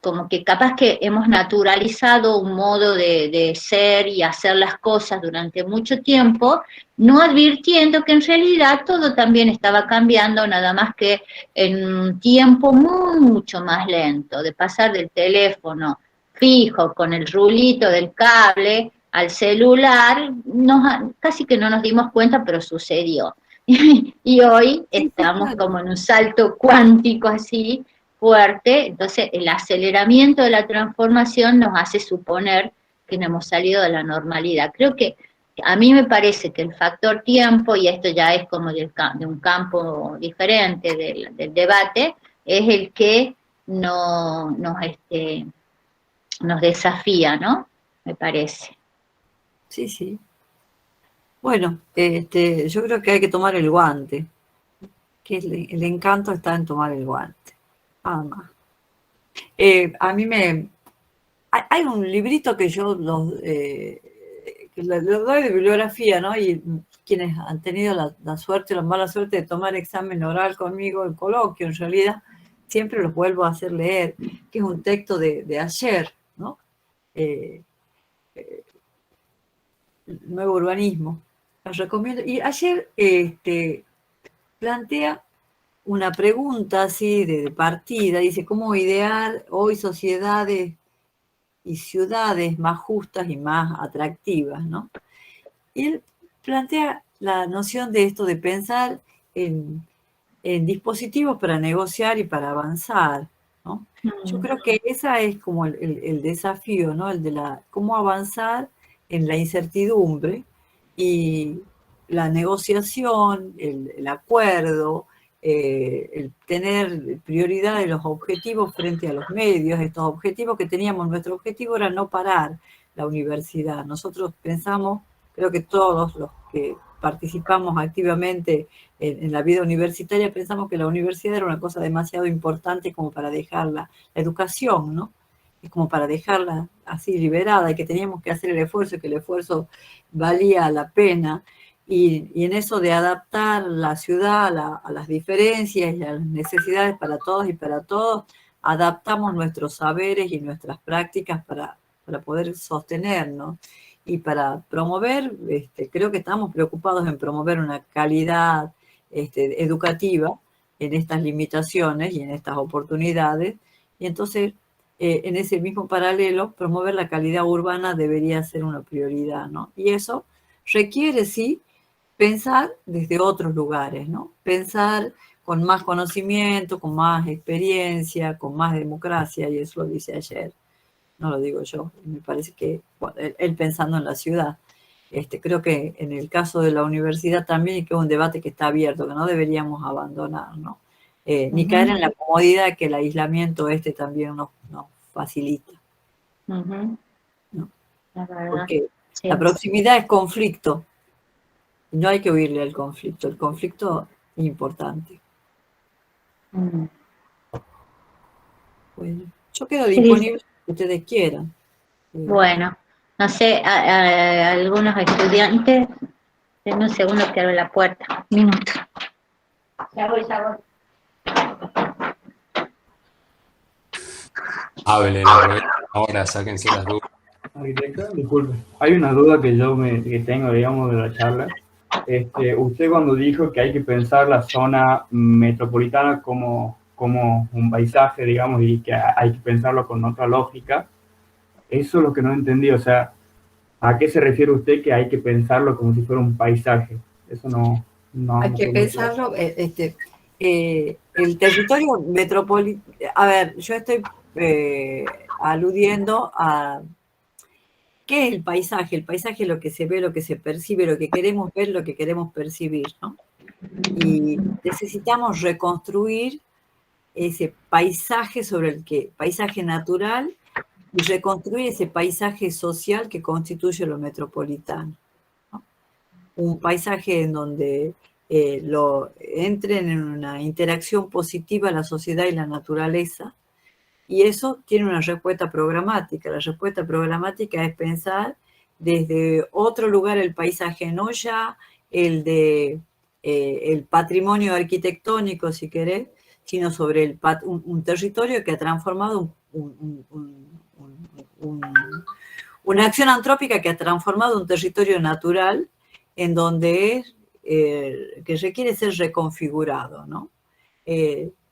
como que capaz que hemos naturalizado un modo de ser y hacer las cosas durante mucho tiempo, no advirtiendo que en realidad todo también estaba cambiando, nada más que en un tiempo mucho más lento, de pasar del teléfono fijo con el rulito del cable al celular, casi que no nos dimos cuenta, pero sucedió. Y hoy Sí, sí, estamos claro. como en un salto cuántico así, fuerte, entonces el aceleramiento de la transformación nos hace suponer que no hemos salido de la normalidad. Creo que a mí me parece que el factor tiempo, y esto ya es como de un campo diferente del debate, es el que nos desafía, ¿no? Me parece. Sí, sí. Bueno, yo creo que hay que tomar el guante, que el encanto está en tomar el guante. Nada más. A mí hay un librito que yo que lo doy de bibliografía, ¿no? Y quienes han tenido la suerte o la mala suerte de tomar examen oral conmigo, el coloquio, en realidad, siempre los vuelvo a hacer leer, que es un texto de ayer, ¿no? Eh, Nuevo urbanismo. Los recomiendo. Y ayer plantea una pregunta así de partida, dice, ¿cómo idear hoy sociedades y ciudades más justas y más atractivas, ¿no? Y él plantea la noción de esto de pensar en dispositivos para negociar y para avanzar, ¿no? Yo creo que esa es como el desafío, ¿no? El de cómo avanzar en la incertidumbre y la negociación, el acuerdo, el tener prioridad de los objetivos frente a los medios, estos objetivos que teníamos. Nuestro objetivo era no parar la universidad. Nosotros pensamos, creo que todos los que participamos activamente en la vida universitaria, pensamos que la universidad era una cosa demasiado importante como para dejarla, la educación, ¿no? Es como para dejarla así liberada y que teníamos que hacer el esfuerzo y que el esfuerzo valía la pena. Y en eso de adaptar la ciudad a las diferencias y a las necesidades para todos y para todos, adaptamos nuestros saberes y nuestras prácticas para poder sostenernos y para promover, creo que estamos preocupados en promover una calidad educativa en estas limitaciones y en estas oportunidades. Y entonces, en ese mismo paralelo, promover la calidad urbana debería ser una prioridad, ¿no? Y eso requiere, sí, pensar desde otros lugares, ¿no? Pensar con más conocimiento, con más experiencia, con más democracia, y eso lo dice ayer, no lo digo yo, me parece que bueno, él pensando en la ciudad. Creo que en el caso de la universidad también, que es un debate que está abierto, que no deberíamos abandonar, ¿no? Ni caer en la comodidad que el aislamiento también nos facilita, ¿no? La verdad, Porque sí. la proximidad es conflicto, y no hay que huirle al conflicto, el conflicto es importante. Bueno, yo quedo disponible si ustedes quieran. Bueno, no sé, algunos estudiantes, denme un segundo que abro la puerta, un minuto. Ya voy, ya voy. Hablen, aprovechen ahora, sáquense las dudas. Arquitecta, disculpe, hay una duda que que tengo, digamos, de la charla. Usted cuando dijo que hay que pensar la zona metropolitana como un paisaje, digamos, y que hay que pensarlo con otra lógica, eso es lo que no entendí. O sea, ¿a qué se refiere usted que hay que pensarlo como si fuera un paisaje? Eso no Hay que fue muy claro. pensarlo, el territorio metropolitano, a ver, yo estoy aludiendo a qué es el paisaje. El paisaje es lo que se ve, lo que se percibe, lo que queremos ver, lo que queremos percibir, ¿no? Y necesitamos reconstruir ese paisaje paisaje natural, y reconstruir ese paisaje social que constituye lo metropolitano, ¿no? Un paisaje en donde entren en una interacción positiva la sociedad y la naturaleza, y eso tiene una respuesta programática. La respuesta programática es pensar desde otro lugar el paisaje, no ya el patrimonio arquitectónico, si querés, sino sobre un territorio que ha transformado una acción antrópica que ha transformado un territorio natural en donde que requiere ser reconfigurado, ¿no?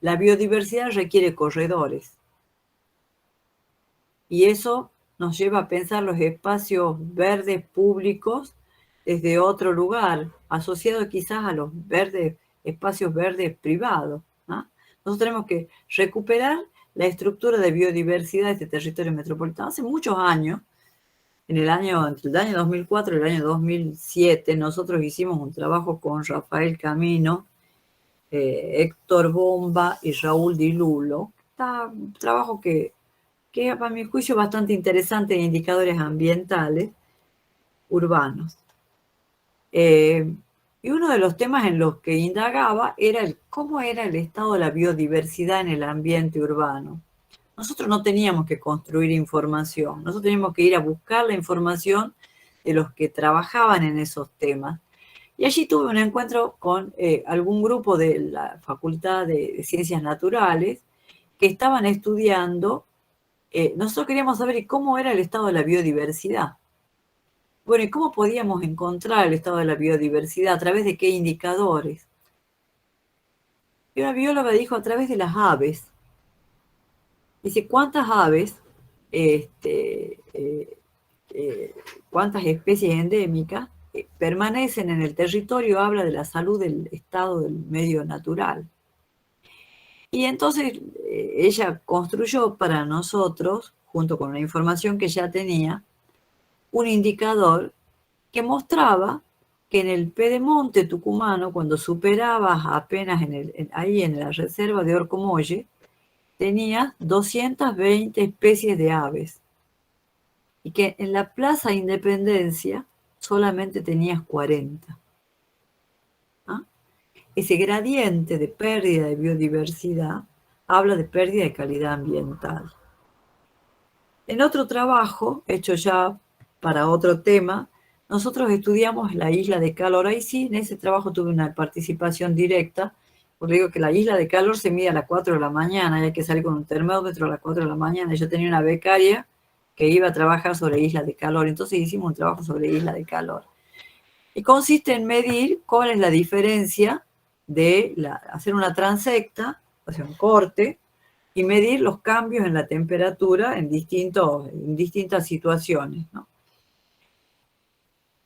La biodiversidad requiere corredores. Y eso nos lleva a pensar los espacios verdes públicos desde otro lugar, asociado quizás a los espacios verdes privados, ¿no? Nosotros tenemos que recuperar la estructura de biodiversidad de este territorio metropolitano. Hace muchos años, entre el año 2004 y el año 2007, nosotros hicimos un trabajo con Rafael Camino, Héctor Bomba y Raúl Di Lulo. Un trabajo que es, para mi juicio, bastante interesante de indicadores ambientales urbanos. Y uno de los temas en los que indagaba era cómo era el estado de la biodiversidad en el ambiente urbano. Nosotros no teníamos que construir información, nosotros teníamos que ir a buscar la información de los que trabajaban en esos temas. Y allí tuve un encuentro con algún grupo de la Facultad de Ciencias Naturales que estaban estudiando. Nosotros queríamos saber cómo era el estado de la biodiversidad. Bueno, ¿y cómo podíamos encontrar el estado de la biodiversidad? ¿A través de qué indicadores? Y una bióloga dijo, a través de las aves. Dice, ¿cuántas aves, cuántas especies endémicas permanecen en el territorio? Habla de la salud del estado del medio natural. Y entonces ella construyó para nosotros, junto con la información que ya tenía, un indicador que mostraba que en el pedemonte tucumano, cuando superabas apenas ahí en la reserva de Orcomolle, tenías 220 especies de aves. Y que en la Plaza Independencia solamente tenías 40. Ese gradiente de pérdida de biodiversidad habla de pérdida de calidad ambiental. En otro trabajo, hecho ya para otro tema, nosotros estudiamos la isla de calor. Ahí sí, en ese trabajo tuve una participación directa, porque digo que la isla de calor se mide a las 4 de la mañana, y hay que salir con un termómetro a las 4 de la mañana. Yo tenía una becaria que iba a trabajar sobre islas de calor, entonces hicimos un trabajo sobre isla de calor. Y consiste en medir cuál es la diferencia de hacer una transecta, o sea, un corte, y medir los cambios en la temperatura en distintas situaciones, ¿no?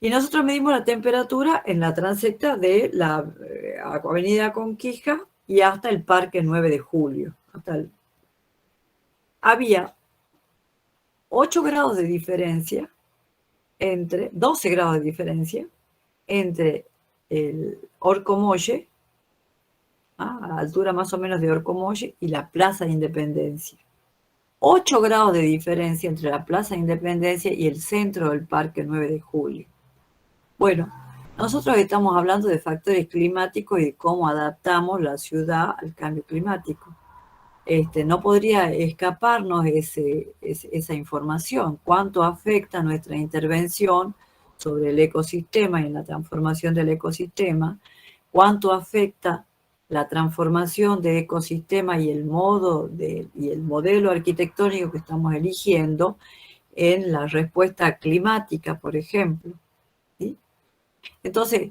Y nosotros medimos la temperatura en la transecta de la Avenida Conquija y hasta el Parque 9 de Julio. Había 8 grados de diferencia 12 grados de diferencia entre el Orcomolle, a la altura más o menos de Orcomolle, y la Plaza de Independencia. 8 grados de diferencia entre la Plaza de Independencia y el centro del Parque 9 de Julio. Bueno, nosotros estamos hablando de factores climáticos y de cómo adaptamos la ciudad al cambio climático. No podría escaparnos esa información. ¿Cuánto afecta nuestra intervención sobre el ecosistema y en la transformación del ecosistema? ¿Cuánto afecta la transformación de ecosistema y el modelo arquitectónico que estamos eligiendo en la respuesta climática, por ejemplo? ¿Sí? Entonces,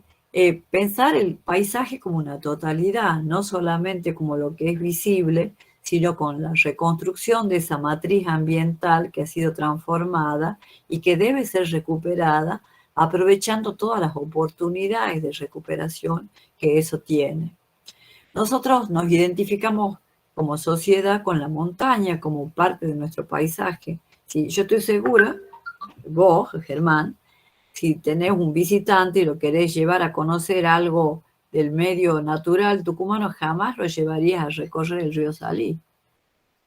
pensar el paisaje como una totalidad, no solamente como lo que es visible, sino con la reconstrucción de esa matriz ambiental que ha sido transformada y que debe ser recuperada, aprovechando todas las oportunidades de recuperación que eso tiene. Nosotros nos identificamos como sociedad con la montaña como parte de nuestro paisaje. Sí, yo estoy segura, vos, Germán, si tenés un visitante y lo querés llevar a conocer algo del medio natural tucumano, jamás lo llevarías a recorrer el río Salí,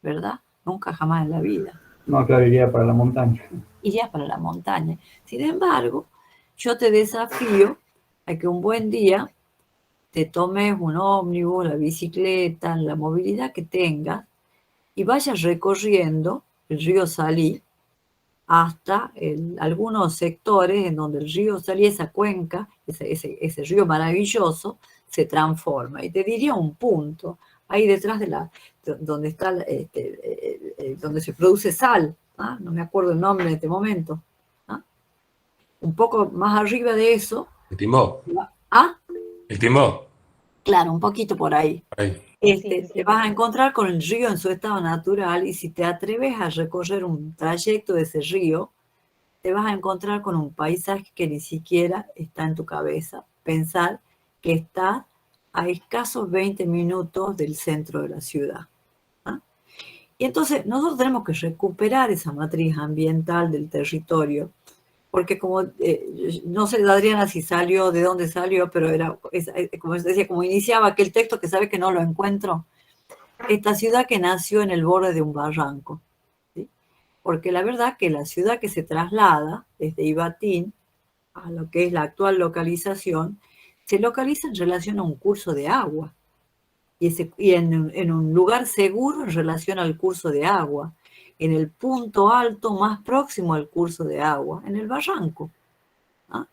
¿verdad? Nunca, jamás en la vida. No, claro, iría para la montaña. Irías para la montaña. Sin embargo, yo te desafío a que un buen día te tomes un ómnibus, la bicicleta, la movilidad que tengas, y vayas recorriendo el río Salí hasta algunos sectores en donde el río Salí, esa cuenca, ese río maravilloso, se transforma. Y te diría un punto, ahí detrás donde está, donde se produce sal, ¿ah? No me acuerdo el nombre en este momento. ¿Ah? Un poco más arriba de eso. El Timbó. ¿Ah? El Timbó. Claro, un poquito por ahí. Ahí. Te vas a encontrar con el río en su estado natural, y si te atreves a recorrer un trayecto de ese río, te vas a encontrar con un paisaje que ni siquiera está en tu cabeza. Pensar que está a escasos 20 minutos del centro de la ciudad. ¿Ah? Y entonces nosotros tenemos que recuperar esa matriz ambiental del territorio, porque como, no sé, Adriana, si salió, de dónde salió, pero era, como decía, como iniciaba aquel texto que sabe que no lo encuentro, esta ciudad que nació en el borde de un barranco, ¿sí? Porque la verdad que la ciudad que se traslada desde Ibatín a lo que es la actual localización, se localiza en relación a un curso de agua, y en un lugar seguro en relación al curso de agua, en el punto alto más próximo al curso de agua, en el barranco. ¿Ah?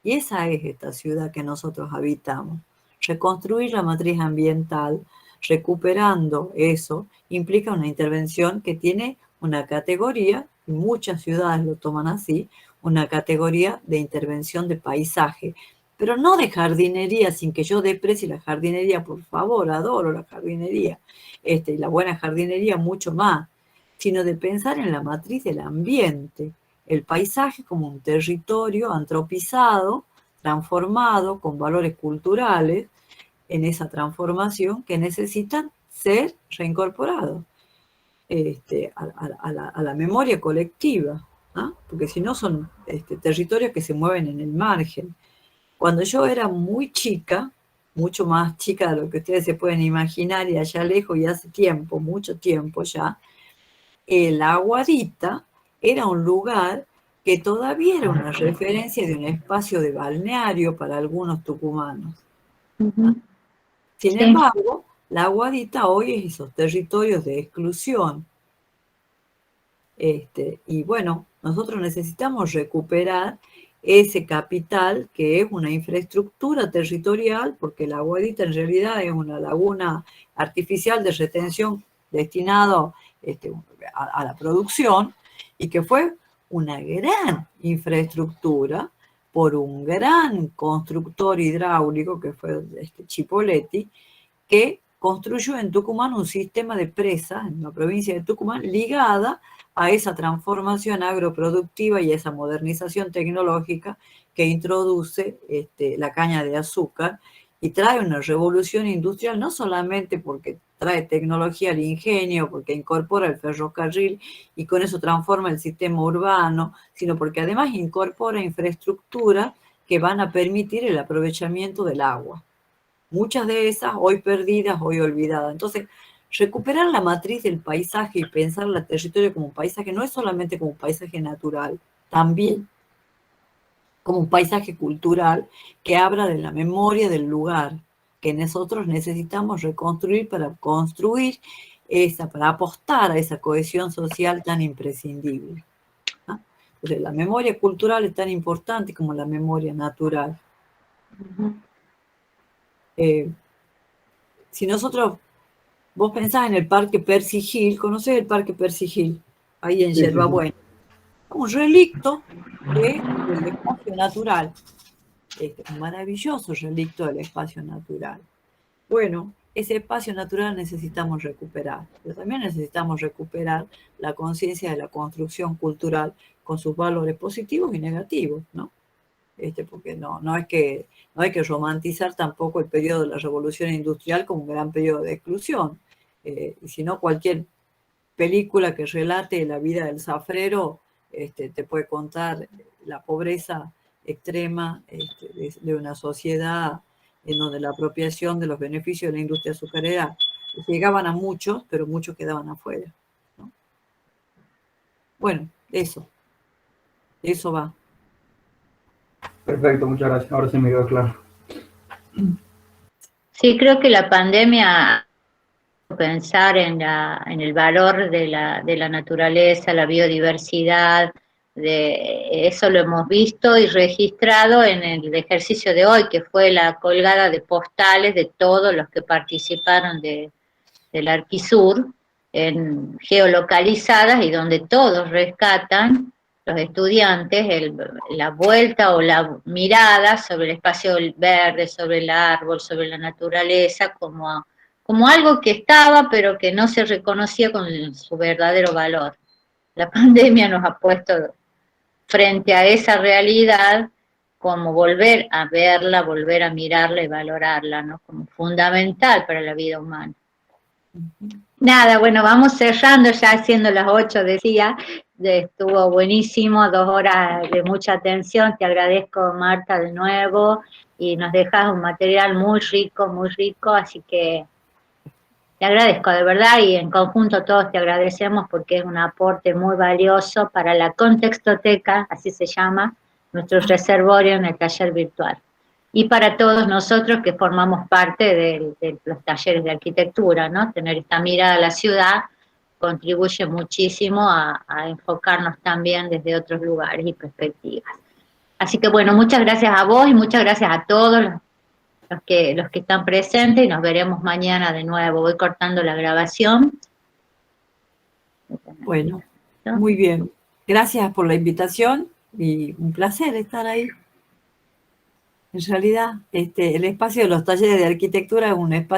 Y esa es esta ciudad que nosotros habitamos. Reconstruir la matriz ambiental, recuperando eso, implica una intervención que tiene una categoría, y muchas ciudades lo toman así, una categoría de intervención de paisaje, pero no de jardinería, sin que yo desprecie la jardinería, por favor, adoro la jardinería, y la buena jardinería mucho más, sino de pensar en la matriz del ambiente, el paisaje como un territorio antropizado, transformado, con valores culturales, en esa transformación que necesitan ser reincorporados a la memoria colectiva, ¿no? Porque si no son territorios que se mueven en el margen. Cuando yo era muy chica, mucho más chica de lo que ustedes se pueden imaginar, y allá lejos, y hace tiempo, mucho tiempo ya, la Aguadita era un lugar que todavía era una referencia de un espacio de balneario para algunos tucumanos. Sin embargo, la Aguadita hoy es esos territorios de exclusión. Y bueno, nosotros necesitamos recuperar ese capital que es una infraestructura territorial, porque la Aguadita en realidad es una laguna artificial de retención destinado a la producción, y que fue una gran infraestructura por un gran constructor hidráulico que fue Chipoleti, que construyó en Tucumán un sistema de presas en la provincia de Tucumán ligada a esa transformación agroproductiva y a esa modernización tecnológica que introduce la caña de azúcar, y trae una revolución industrial, no solamente porque trae tecnología al ingenio, porque incorpora el ferrocarril y con eso transforma el sistema urbano, sino porque además incorpora infraestructura que van a permitir el aprovechamiento del agua. Muchas de esas hoy perdidas, hoy olvidadas. Entonces, recuperar la matriz del paisaje y pensar el territorio como un paisaje no es solamente como un paisaje natural, también como un paisaje cultural que habla de la memoria del lugar, que nosotros necesitamos reconstruir para construir para apostar a esa cohesión social tan imprescindible. ¿No? Entonces, la memoria cultural es tan importante como la memoria natural. Si vos pensás en el Parque Percy Hill, ¿conocés el Parque Percy Hill? Ahí en Yerbabuena. Un relicto del espacio natural. Un maravilloso relicto del espacio natural. Bueno, ese espacio natural necesitamos recuperar, pero también necesitamos recuperar la conciencia de la construcción cultural con sus valores positivos y negativos, ¿no? Porque no hay que romantizar tampoco el periodo de la revolución industrial como un gran periodo de exclusión. Y si no, cualquier película que relate la vida del zafrero te puede contar la pobreza extrema de una sociedad en donde la apropiación de los beneficios de la industria azucarera llegaban a muchos, pero muchos quedaban afuera, ¿no? Bueno, eso va. Perfecto, muchas gracias. Ahora sí me quedó claro. Sí, creo que la pandemia, pensar en el valor de la naturaleza, la biodiversidad, eso lo hemos visto y registrado en el ejercicio de hoy, que fue la colgada de postales de todos los que participaron del Arquisur, geolocalizadas y donde todos rescatan, los estudiantes, la vuelta o la mirada sobre el espacio verde, sobre el árbol, sobre la naturaleza, como algo que estaba, pero que no se reconocía con su verdadero valor. La pandemia nos ha puesto frente a esa realidad como volver a verla, volver a mirarla y valorarla, ¿no? Como fundamental para la vida humana. Nada, bueno, vamos cerrando, ya siendo las 8, decía, estuvo buenísimo, 2 horas de mucha atención, te agradezco, Marta, de nuevo, y nos dejas un material muy rico, así que te agradezco de verdad, y en conjunto todos te agradecemos porque es un aporte muy valioso para la Contextoteca, así se llama, nuestro reservorio en el taller virtual. Y para todos nosotros que formamos parte de los talleres de arquitectura, ¿no? Tener esta mirada a la ciudad contribuye muchísimo a enfocarnos también desde otros lugares y perspectivas. Así que bueno, muchas gracias a vos y muchas gracias a todos los que están presentes, y nos veremos mañana de nuevo. Voy cortando la grabación. Bueno, muy bien. Gracias por la invitación y un placer estar ahí. En realidad, el espacio de los talleres de arquitectura es un espacio